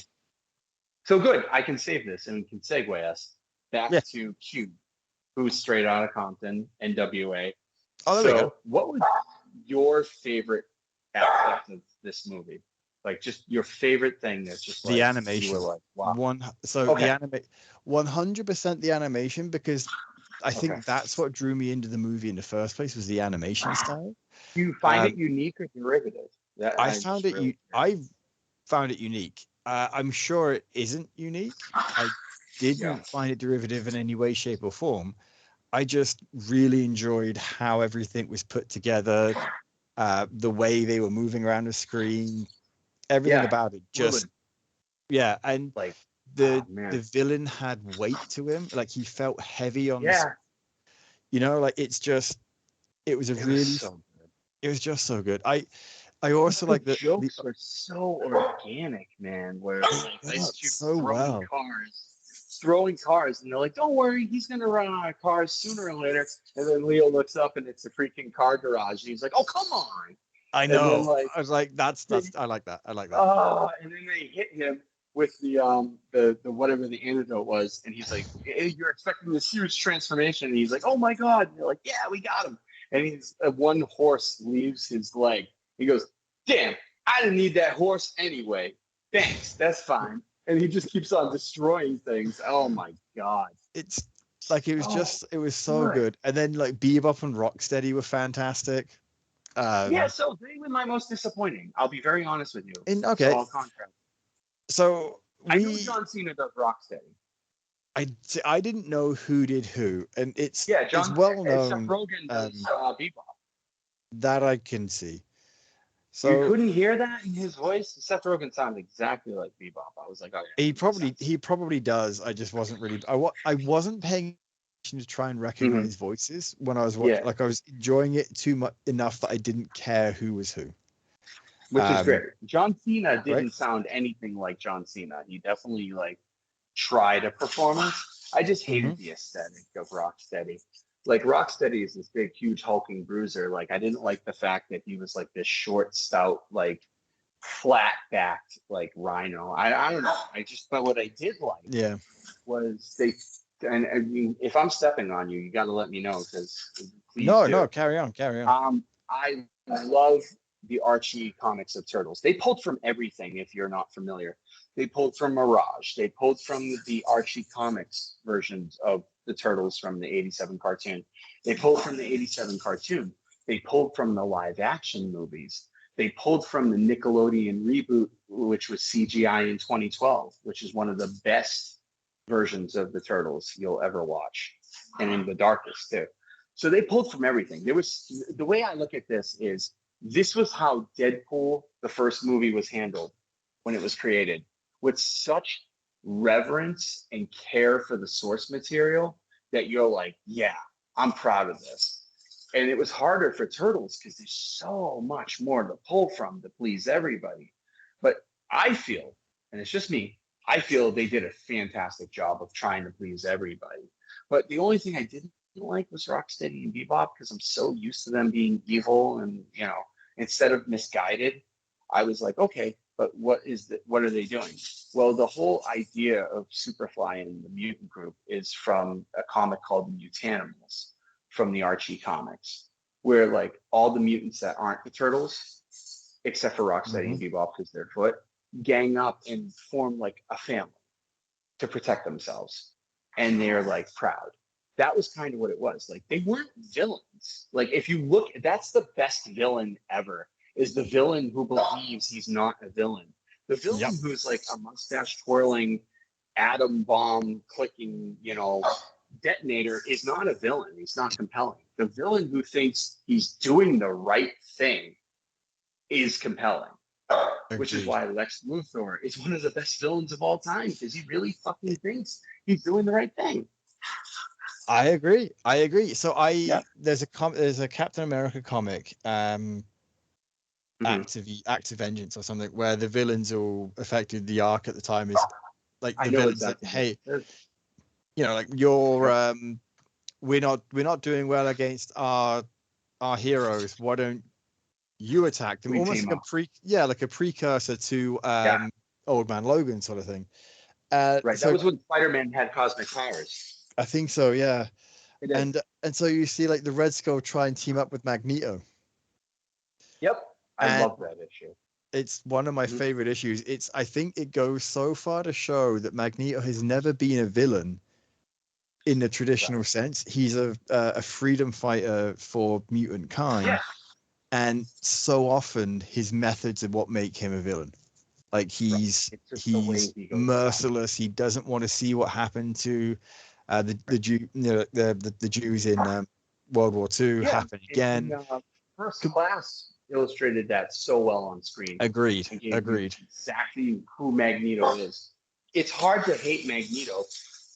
So good. I can save this and we can segue us back to Q, who's Straight Outta Compton, NWA. Oh, there we go. What was your favorite aspect of this movie? Like just your favorite thing that's just the animation. You were like, wow. The 100% the animation, because I think that's what drew me into the movie in the first place, was the animation style. Do you find it unique or derivative? I found it unique. I'm sure it isn't unique. I didn't find it derivative in any way, shape, or form. I just really enjoyed how everything was put together, the way they were moving around the screen, everything about it. Just and like the villain had weight to him. Like he felt heavy on the, you know, like it was just so good. I also like the jokes are so organic, man. Where like Ice Cube throwing cars, and they're like, "Don't worry, he's gonna run out of cars sooner or later." And then Leo looks up, and it's a freaking car garage, and he's like, "Oh, come on!" I know. Then, I was like, "That's I like that. I like that." Oh, and then they hit him with the whatever the antidote was, and he's like, hey, "You're expecting this huge transformation," and he's like, "Oh my god!" And they're like, "Yeah, we got him." And he's one horse leaves his leg. He goes, "Damn, I didn't need that horse anyway. Thanks, that's fine." And he just keeps on destroying things. Oh my god! It's like it was so good. And then like Bebop and Rocksteady were fantastic. So they were my most disappointing. I'll be very honest with you. So I know John Cena does Rocksteady. I didn't know who did who, and it's well known. Seth Rogen does Bebop. That I can see. So you couldn't hear that in his voice. Seth Rogen sounded exactly like Bebop. I was like, "Oh yeah." He probably does. I just wasn't really. I wasn't paying attention to try and recognize voices when I was watching. Like I was enjoying it too much enough that I didn't care who was who. Which is great. John Cena didn't sound anything like John Cena. He definitely like tried a performance. I just hated the aesthetic of Rocksteady. Like Rocksteady is this big, huge, hulking bruiser. Like I didn't like the fact that he was like this short, stout, like flat-backed, like rhino. I don't know. But what I did like was and I mean, if I'm stepping on you, you got to let me know because no, carry on. I love the Archie comics of Turtles. They pulled from everything. If you're not familiar, they pulled from Mirage. They pulled from the Archie comics versions of the Turtles from the 87 cartoon. They pulled from the 87 cartoon. They pulled from the live action movies. They pulled from the Nickelodeon reboot, which was CGI in 2012, which is one of the best versions of the Turtles you'll ever watch, and in the darkest too. So they pulled from everything. The way I look at this was how Deadpool, the first movie, was handled when it was created, with such reverence and care for the source material that you're like, yeah, I'm proud of this. And it was harder for Turtles because there's so much more to pull from to please everybody. But I feel, and it's just me, I feel they did a fantastic job of trying to please everybody. But the only thing I didn't like was Rocksteady and Bebop, because I'm so used to them being evil and, you know, instead of misguided, I was like, okay, but what are they doing? Well, the whole idea of Superfly and the mutant group is from a comic called Mutanimals from the Archie comics, where like all the mutants that aren't the Turtles, except for Rocksteady and Bebop because they're foot, gang up and form like a family to protect themselves. And they're like proud. That was kind of what it was. Like they weren't villains. Like if you look, that's the best villain ever, is the villain who believes he's not a villain. The villain who's like a mustache twirling, atom bomb clicking, you know, detonator is not a villain. He's not compelling. The villain who thinks he's doing the right thing is compelling. Which is why Lex Luthor is one of the best villains of all time, because he really fucking thinks he's doing the right thing. I agree. So there's a Captain America comic, Active Vengeance or something, where the villains all affected. The arc at the time is like the villains like, hey, you know, like we're not doing well against our heroes. Why don't you attack them? Almost like a precursor to Old Man Logan sort of thing. Right. So, that was when Spider-Man had cosmic powers. I think so, yeah. And so you see like the Red Skull try and team up with Magneto. Yep. I love that issue. It's one of my favorite issues. I think it goes so far to show that Magneto has never been a villain in the traditional sense. He's a freedom fighter for mutant kind, and so often his methods are what make him a villain. Like he's merciless. He doesn't want to see what happened to the Jews in World War II happen again. First Class illustrated that so well on screen. Agreed. Exactly who Magneto is. It's hard to hate Magneto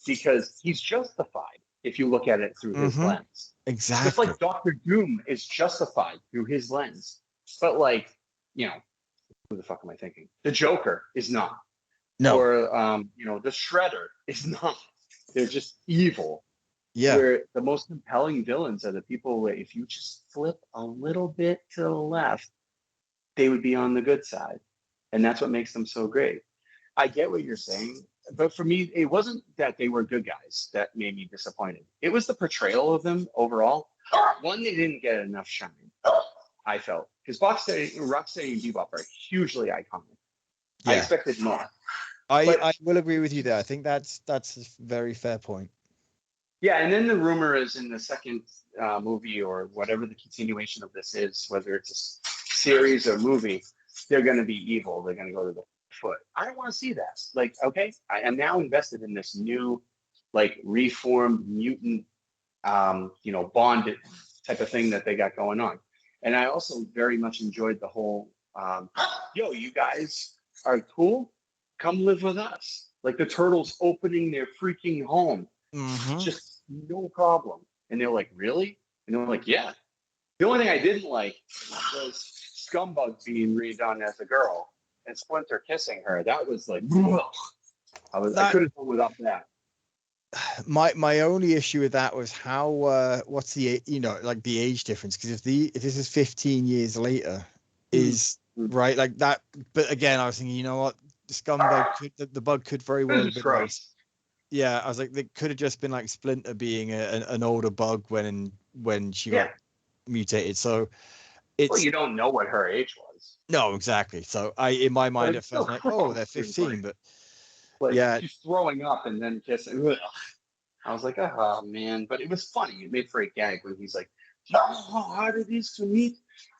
because he's justified if you look at it through his lens. Exactly. Just like Doctor Doom is justified through his lens. But like, who the fuck am I thinking? The Joker is not. No. Or the Shredder is not. They're just evil. Yeah. Where the most compelling villains are the people where if you just flip a little bit to the left, they would be on the good side. And that's what makes them so great. I get what you're saying, but for me, it wasn't that they were good guys that made me disappointed. It was the portrayal of them overall. One, they didn't get enough shine, I felt. Because Rocksteady and Bebop are hugely iconic. Yeah. I expected more. I will agree with you there. I think that's a very fair point. Yeah, and then the rumor is in the second movie or whatever the continuation of this is, whether it's a series or movie, they're going to be evil. They're going to go to the foot. I don't want to see that. Like, okay, I am now invested in this new, like, reformed mutant, bonded type of thing that they got going on. And I also very much enjoyed the whole, you guys are cool. Come live with us. Like the Turtles opening their freaking home. Just no problem. And they're like, really? And they're like, yeah. The only thing I didn't like was Scumbug being redone as a girl and Splinter kissing her. That was like, I could have done without that. My only issue with that was how what's the the age difference, because if this is 15 years later is right like that, but again I was thinking, you know what, the Scumbug the bug could very well have been like, I was like, it could have just been like Splinter being an older bug when she got mutated. So it's you don't know what her age was. No, exactly. So in my mind at first like, oh, they're 15, but she's throwing up and then kissing. Ugh. I was like, oh man, but it was funny. It made for a gag when he's like, do you know how hard it is to meet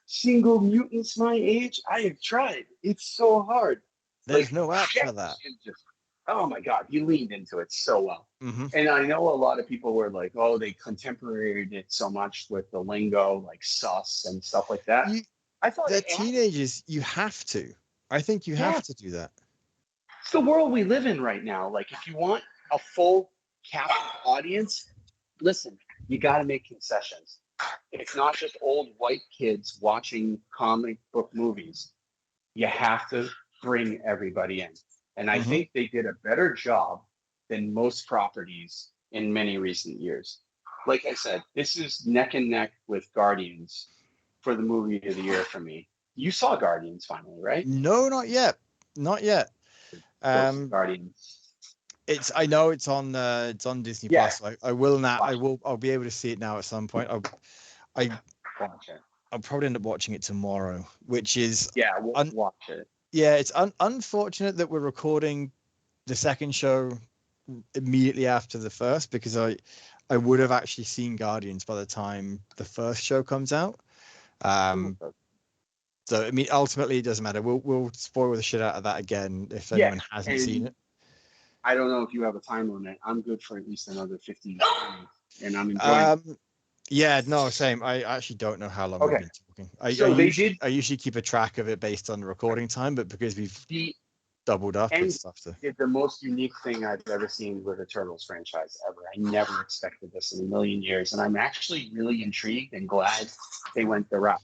single mutants my age? I have tried. It's so hard. There's no app for that. Oh my God, he leaned into it so well. And I know a lot of people were like, oh, they contemporaryed it so much with the lingo, like sus and stuff like that. I thought they're teenagers. You have to. I think you have to do that. It's the world we live in right now. Like, if you want a full captive audience, listen, you got to make concessions. It's not just old white kids watching comic book movies. You have to bring everybody in. And I think they did a better job than most properties in many recent years. Like I said, this is neck and neck with Guardians for the movie of the year for me. You saw Guardians finally, right? No, not yet. Not yet. Guardians. I know it's on Disney Plus. I will now. I'll be able to see it now at some point. I'll probably end up watching it tomorrow, which is we'll watch it. Yeah, it's unfortunate that we're recording the second show immediately after the first, because I would have actually seen Guardians by the time the first show comes out. So I mean, ultimately, it doesn't matter. We'll spoil the shit out of that again if anyone hasn't seen it. I don't know if you have a time limit. I'm good for at least another 15 minutes, and I'm enjoying. Yeah, no, same. I actually don't know how long we've been talking. I usually keep a track of it based on the recording time, but because we've doubled up and stuff. It's the most unique thing I've ever seen with a Turtles franchise ever. I never expected this in a million years, and I'm actually really intrigued and glad they went the route.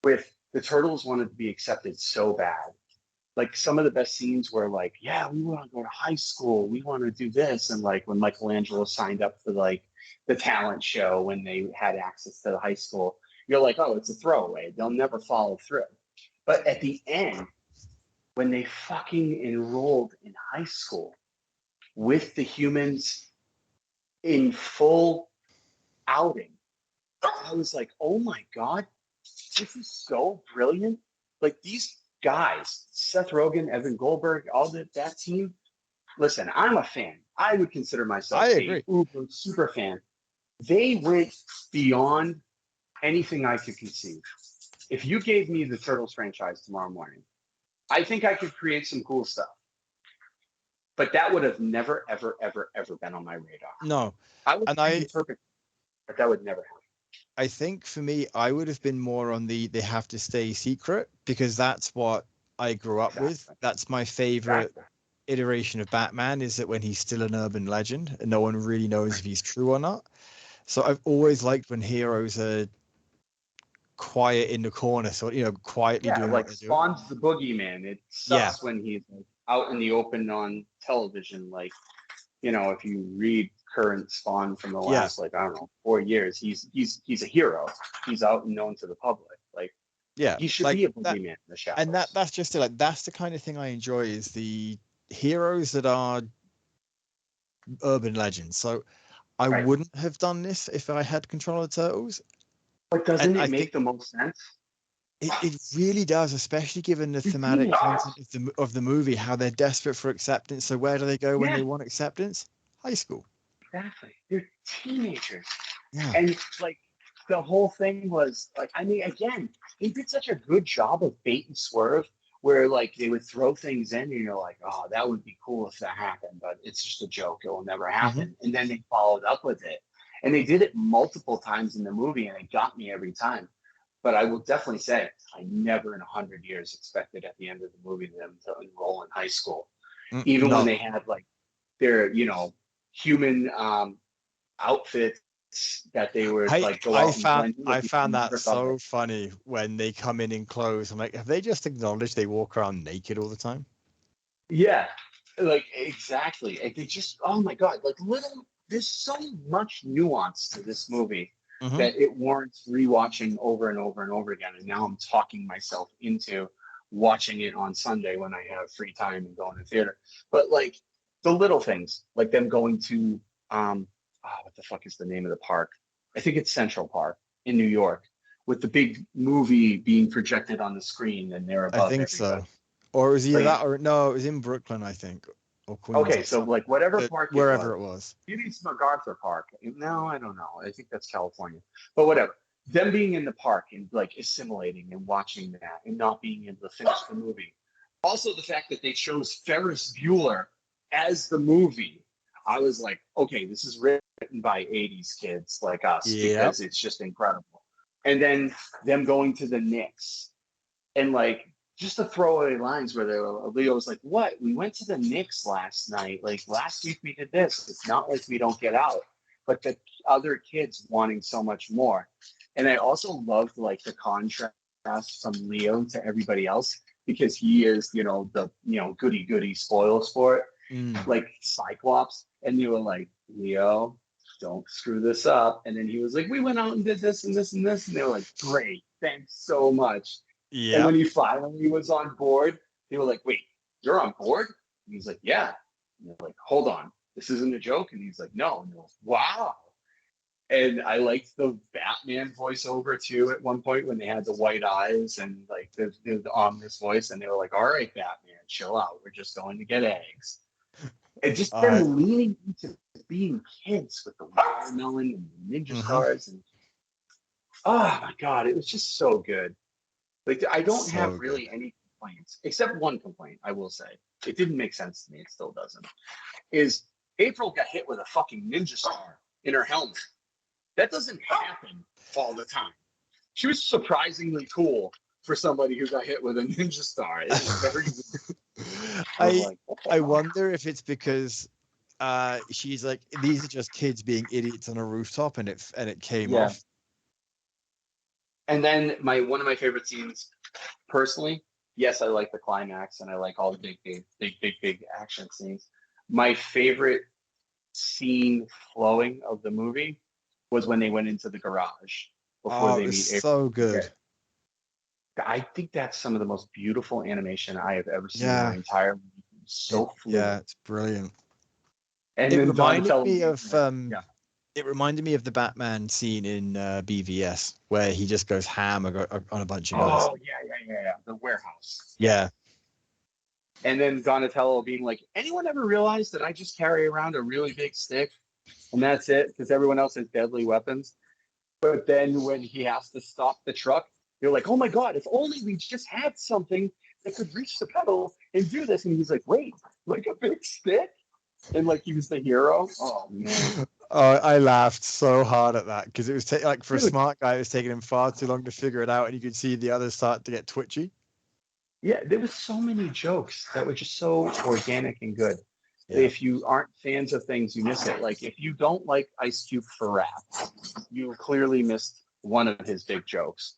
With the Turtles wanted to be accepted so bad. Like, some of the best scenes were like, yeah, we want to go to high school. We want to do this. And like when Michelangelo signed up for like the talent show, when they had access to the high school, you're like, oh, it's a throwaway. They'll never follow through. But at the end, when they fucking enrolled in high school with the humans in full outing, I was like, oh my God, this is so brilliant. Like, these guys, Seth Rogen, Evan Goldberg, all that team. Listen, I'm a fan. I would consider myself a uber super fan. They went beyond anything I could conceive. If you gave me the Turtles franchise tomorrow morning, I think I could create some cool stuff. But that would have never, ever, ever, ever been on my radar. No. I would be perfect, but that would never happen. I think for me, I would have been more on they have to stay secret, because that's what I grew up with. That's my favorite iteration of Batman, is that when he's still an urban legend and no one really knows if he's true or not. So I've always liked when heroes are quiet in the corner, so quietly doing like what they're Spawn's the boogeyman. It sucks when he's out in the open on television. Like, if you read current Spawn from the last 4 years, he's a hero. He's out and known to the public. Like, he should be a boogeyman in the shadows. And that's just it. Like, that's the kind of thing I enjoy, is the heroes that are urban legends. So I wouldn't have done this if I had control of the Turtles. But doesn't it make the most sense? It really does, especially given the thematic content of the movie, how they're desperate for acceptance. So where do they go when they want acceptance? High school. Exactly. They're teenagers. Yeah. And like the whole thing was like, I mean, again, they did such a good job of bait and swerve, where like they would throw things in and you're like, oh, that would be cool if that happened, but it's just a joke. It will never happen. Mm-hmm. And then they followed up with it. And they did it multiple times in the movie, and it got me every time. But I will definitely say, I never in 100 years expected at the end of the movie them to enroll in high school. Even when they had like their, human outfits that they were I found that so funny when they come in clothes. I'm like, have they just acknowledged they walk around naked all the time? Yeah, like exactly. And they just, oh my God, like there's so much nuance to this movie. Mm-hmm. That it warrants rewatching over and over and over again. And now I'm talking myself into watching it on Sunday when I have free time and going to theater. But like the little things, like them going to, what the fuck is the name of the park? I think it's Central Park in New York, with the big movie being projected on the screen, and they're above. I think everybody. So. Or was either that, or no, it was in Brooklyn, I think. Okay, so like whatever park, wherever it was. Maybe it's MacArthur Park. No, I don't know. I think that's California. But whatever. Them being in the park and like assimilating and watching that and not being able to finish the movie. Also, the fact that they chose Ferris Bueller as the movie. I was like, okay, this is written by 80s kids like us, because it's just incredible. And then them going to the Knicks and like, just the throwaway lines where Leo was like, what? We went to the Knicks last night. Like last week we did this. It's not like we don't get out. But the other kids wanting so much more. And I also loved like the contrast from Leo to everybody else, because he is, the goody spoil sport, like Cyclops. And they were like, Leo, don't screw this up. And then he was like, we went out and did this and this and this. And they were like, great, thanks so much. Yeah. And when he finally was on board, they were like, wait, you're on board? And he's like, yeah. And they're like, hold on, this isn't a joke. And he's like, no. And they're like, wow. And I liked the Batman voiceover too at one point when they had the white eyes and like the ominous voice. And they were like, all right, Batman, chill out. We're just going to get eggs. And just them leaning into being kids with the watermelon and the ninja stars. And oh my God, it was just so good. Like, I don't have really any complaints, except one complaint, I will say. It didn't make sense to me. It still doesn't. Is April got hit with a fucking ninja star in her helmet. That doesn't happen all the time. She was surprisingly cool for somebody who got hit with a ninja star. It was very... I wonder if it's because she's like, these are just kids being idiots on a rooftop, and it came off. And then one of my favorite scenes, personally, yes, I like the climax and I like all the big action scenes. My favorite scene flowing of the movie was when they went into the garage before they meet April. So good. I think that's some of the most beautiful animation I have ever seen in my entire movie. So fluid. Yeah, it's brilliant. And it reminded me of the Batman scene in BVS where he just goes ham on a bunch of guys. Oh, yeah. the warehouse. Yeah. And then Donatello being like, anyone ever realize that I just carry around a really big stick and that's it because everyone else has deadly weapons? But then when he has to stop the truck, you're like, oh my God, if only we just had something that could reach the pedal and do this. And he's like, wait, like a big stick? And like he was the hero? Oh, man. Oh, I laughed so hard at that because it was like for a smart guy, it was taking him far too long to figure it out. And you could see the others start to get twitchy. Yeah, there was so many jokes that were just so organic and good. Yeah. If you aren't fans of things, you miss it. Like if you don't like Ice Cube for rap, you clearly missed one of his big jokes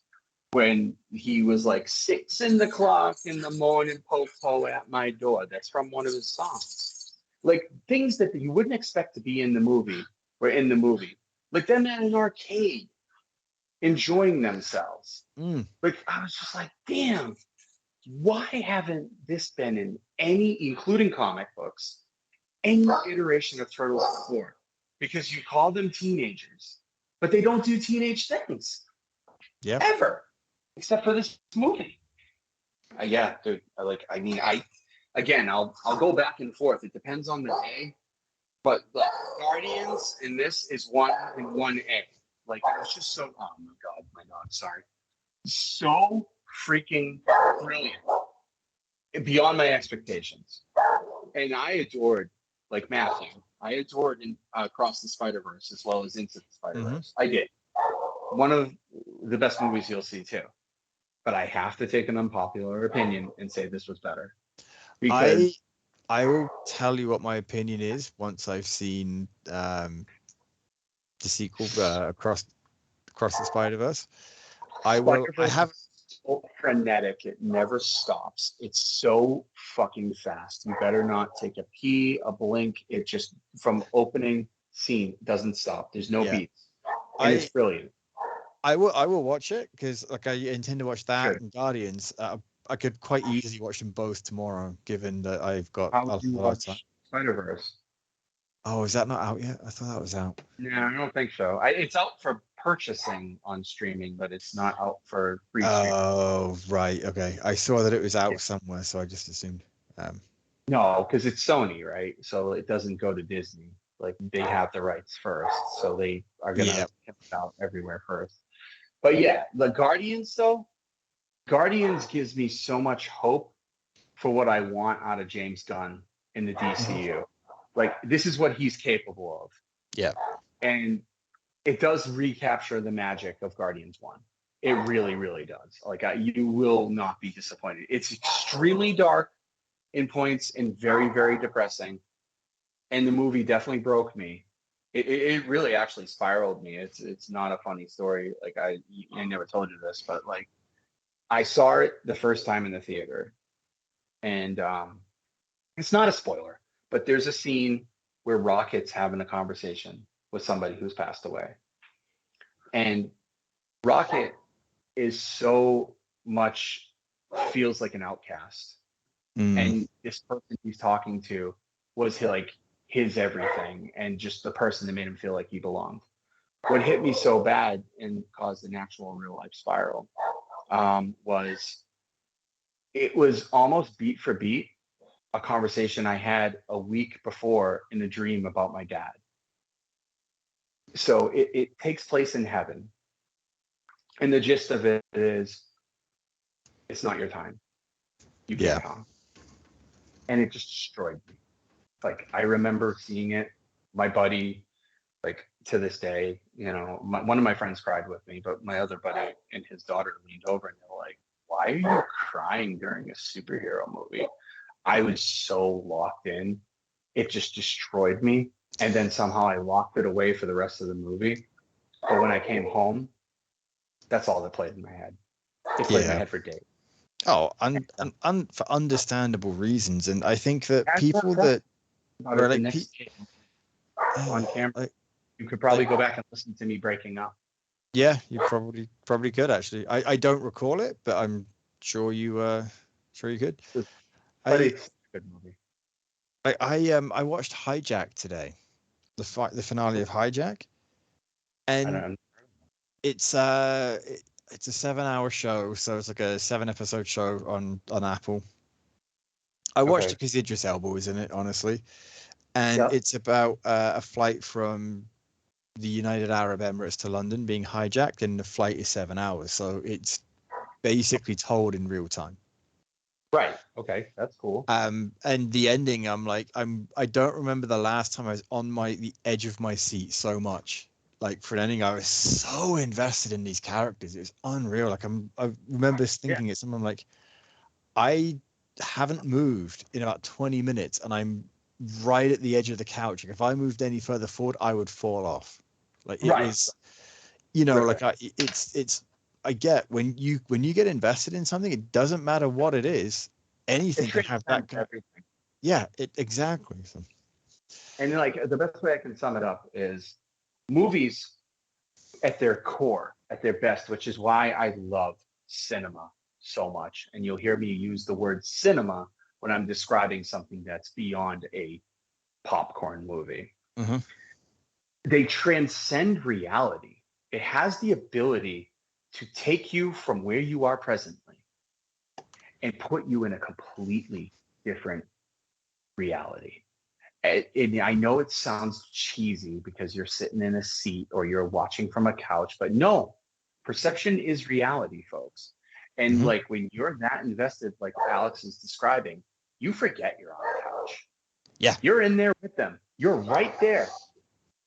when he was like 6 o'clock in the morning, po at my door. That's from one of his songs. Like things that you wouldn't expect to be in the movie were in the movie. Like them at an arcade, enjoying themselves. Like I was just like, damn. Why haven't this been in any, including comic books, any iteration of Turtles before? Because you call them teenagers, but they don't do teenage things. Yeah. Ever. Except for this movie. Yeah, dude. I'll go back and forth. It depends on the day. But the Guardians in this is 1 and 1A. Like, it was just so, oh my God, my dog, sorry. So freaking brilliant, beyond my expectations. And I adored, like Matthew, I adored Across the Spider-Verse as well as Into the Spider-Verse. I did. One of the best movies you'll see too. But I have to take an unpopular opinion and say this was better. Because I will tell you what my opinion is once I've seen the sequel, Across the Spider-Verse. I have so frenetic, it never stops. It's so fucking fast. You better not take a pee, a blink. It just from opening scene doesn't stop. There's no beats. And it's brilliant. I will watch it because like I intend to watch that and Guardians. I could quite easily watch them both tomorrow, given that I've got a lot of time. Spider-Verse. Oh, is that not out yet? I thought that was out. No, I don't think so. It's out for purchasing on streaming, but it's not out for free streaming. Oh, right. Okay. I saw that it was out somewhere, so I just assumed. No, because it's Sony, right? So it doesn't go to Disney. Like they have the rights first, so they are going to get it out everywhere first. But yeah, the Guardians, though, Guardians gives me so much hope for what I want out of James Gunn in the DCU. Like, this is what he's capable of. Yeah. And it does recapture the magic of Guardians 1. It really, really does. Like, you will not be disappointed. It's extremely dark in points and very, very depressing. And the movie definitely broke me. It really actually spiraled me. It's not a funny story. Like, I never told you this, but, like, I saw it the first time in the theater. And it's not a spoiler. But there's a scene where Rocket's having a conversation with somebody who's passed away. And Rocket is so much feels like an outcast. And this person he's talking to was his everything and just the person that made him feel like he belonged. What hit me so bad and caused an actual real life spiral was it was almost beat for beat a conversation I had a week before in a dream about my dad. So it takes place in heaven. And the gist of it is, it's not your time. You can't come. And it just destroyed me. Like, I remember seeing it. My buddy, like, to this day, one of my friends cried with me, but my other buddy and his daughter leaned over and they were like, why are you crying during a superhero movie? I was so locked in, it just destroyed me. And then somehow I locked it away for the rest of the movie. But when I came home, that's all that played in my head. It played in my head for days. Oh, for understandable reasons. And I think that people that are like on camera, you could probably go back and listen to me breaking up. Yeah, you probably could actually. I don't recall it, but I'm sure you could. It's a good movie. I watched Hijack today, the finale of Hijack, and it's it's a 7-hour show, so it's like a 7-episode show on Apple. I watched it because Idris Elba was in it, honestly, and it's about a flight from the United Arab Emirates to London being hijacked, and the flight is 7 hours, so it's basically told in real time. Right. Okay, that's cool. And the ending, I don't remember the last time I was on the edge of my seat so much. Like for an ending, I was so invested in these characters. It was unreal. Like I remember thinking at something like, I haven't moved in about 20 minutes, and I'm right at the edge of the couch. Like if I moved any further forward, I would fall off. Like it was, it's. I get when you get invested in something, it doesn't matter what it is. Anything can have that. Everything. Yeah, exactly. So. And like the best way I can sum it up is movies at their core, at their best, which is why I love cinema so much. And you'll hear me use the word cinema when I'm describing something that's beyond a popcorn movie. Mm-hmm. They transcend reality. It has the ability to take you from where you are presently and put you in a completely different reality. And I know it sounds cheesy because you're sitting in a seat or you're watching from a couch, but no, perception is reality, folks. And like when you're that invested, like Alex is describing, you forget you're on the couch. Yeah. You're in there with them. You're right there.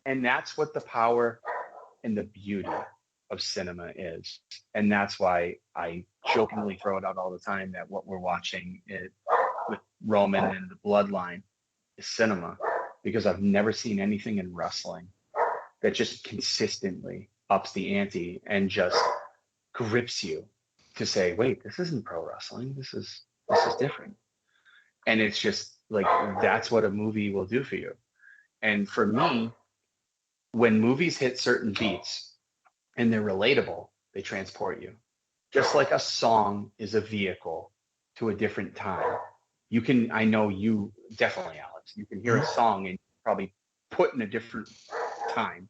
And that's what the power and the beauty of cinema is. And that's why I jokingly throw it out all the time that what we're watching with Roman and the Bloodline is cinema, because I've never seen anything in wrestling that just consistently ups the ante and just grips you to say, wait, this isn't pro wrestling. This is different. And it's just like, that's what a movie will do for you. And for me, when movies hit certain beats and they're relatable, they transport you. Just like a song is a vehicle to a different time. You can, I know you definitely, Alex, you can hear a song and probably put in a different time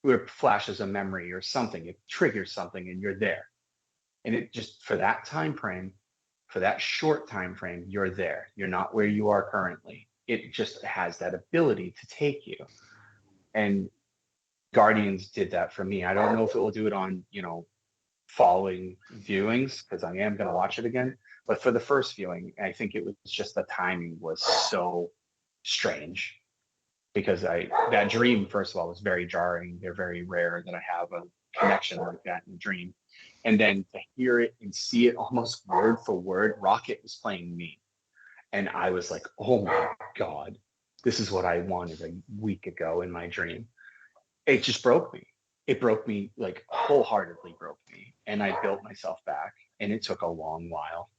where it flashes a memory or something, it triggers something and you're there. And it just, for that time frame, for that short time frame, you're there. You're not where you are currently. It just has that ability to take you. And Guardians did that for me. I don't know if it will do it on, following viewings, because I am going to watch it again. But for the first viewing, I think it was just the timing was so strange, because that dream, first of all, was very jarring. They're very rare that I have a connection like that in a dream. And then to hear it and see it almost word for word, Rocket was playing me. And I was like, oh my God, this is what I wanted a week ago in my dream. It just broke me. It broke me, like wholeheartedly broke me. And I built myself back, and it took a long while.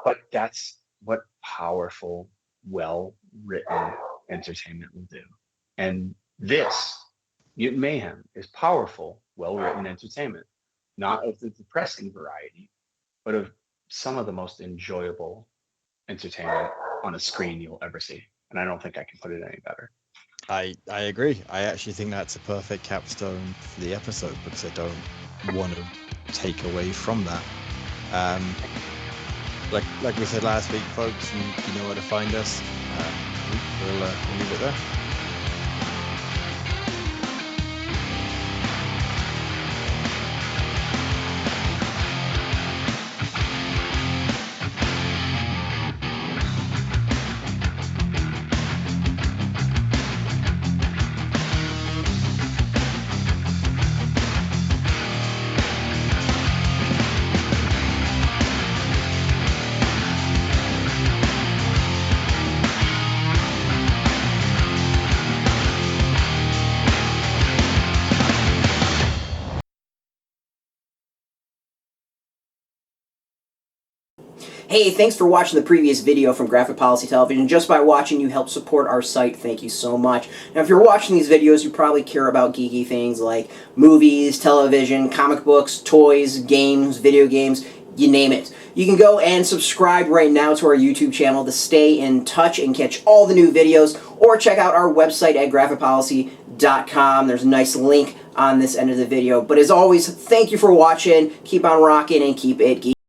But that's what powerful, well-written entertainment will do. And this, Mutant Mayhem, is powerful, well-written entertainment. Not of the depressing variety, but of some of the most enjoyable entertainment on a screen you'll ever see. And I don't think I can put it any better. I agree. I actually think that's a perfect capstone for the episode, because I don't want to take away from that. Like we said last week, folks, you know where to find us. We'll leave it there. Hey, thanks for watching the previous video from Graphic Policy Television. Just by watching, you help support our site. Thank you so much. Now, if you're watching these videos, you probably care about geeky things like movies, television, comic books, toys, games, video games, you name it. You can go and subscribe right now to our YouTube channel to stay in touch and catch all the new videos, or check out our website at graphicpolicy.com. There's a nice link on this end of the video. But as always, thank you for watching. Keep on rocking and keep it geeky.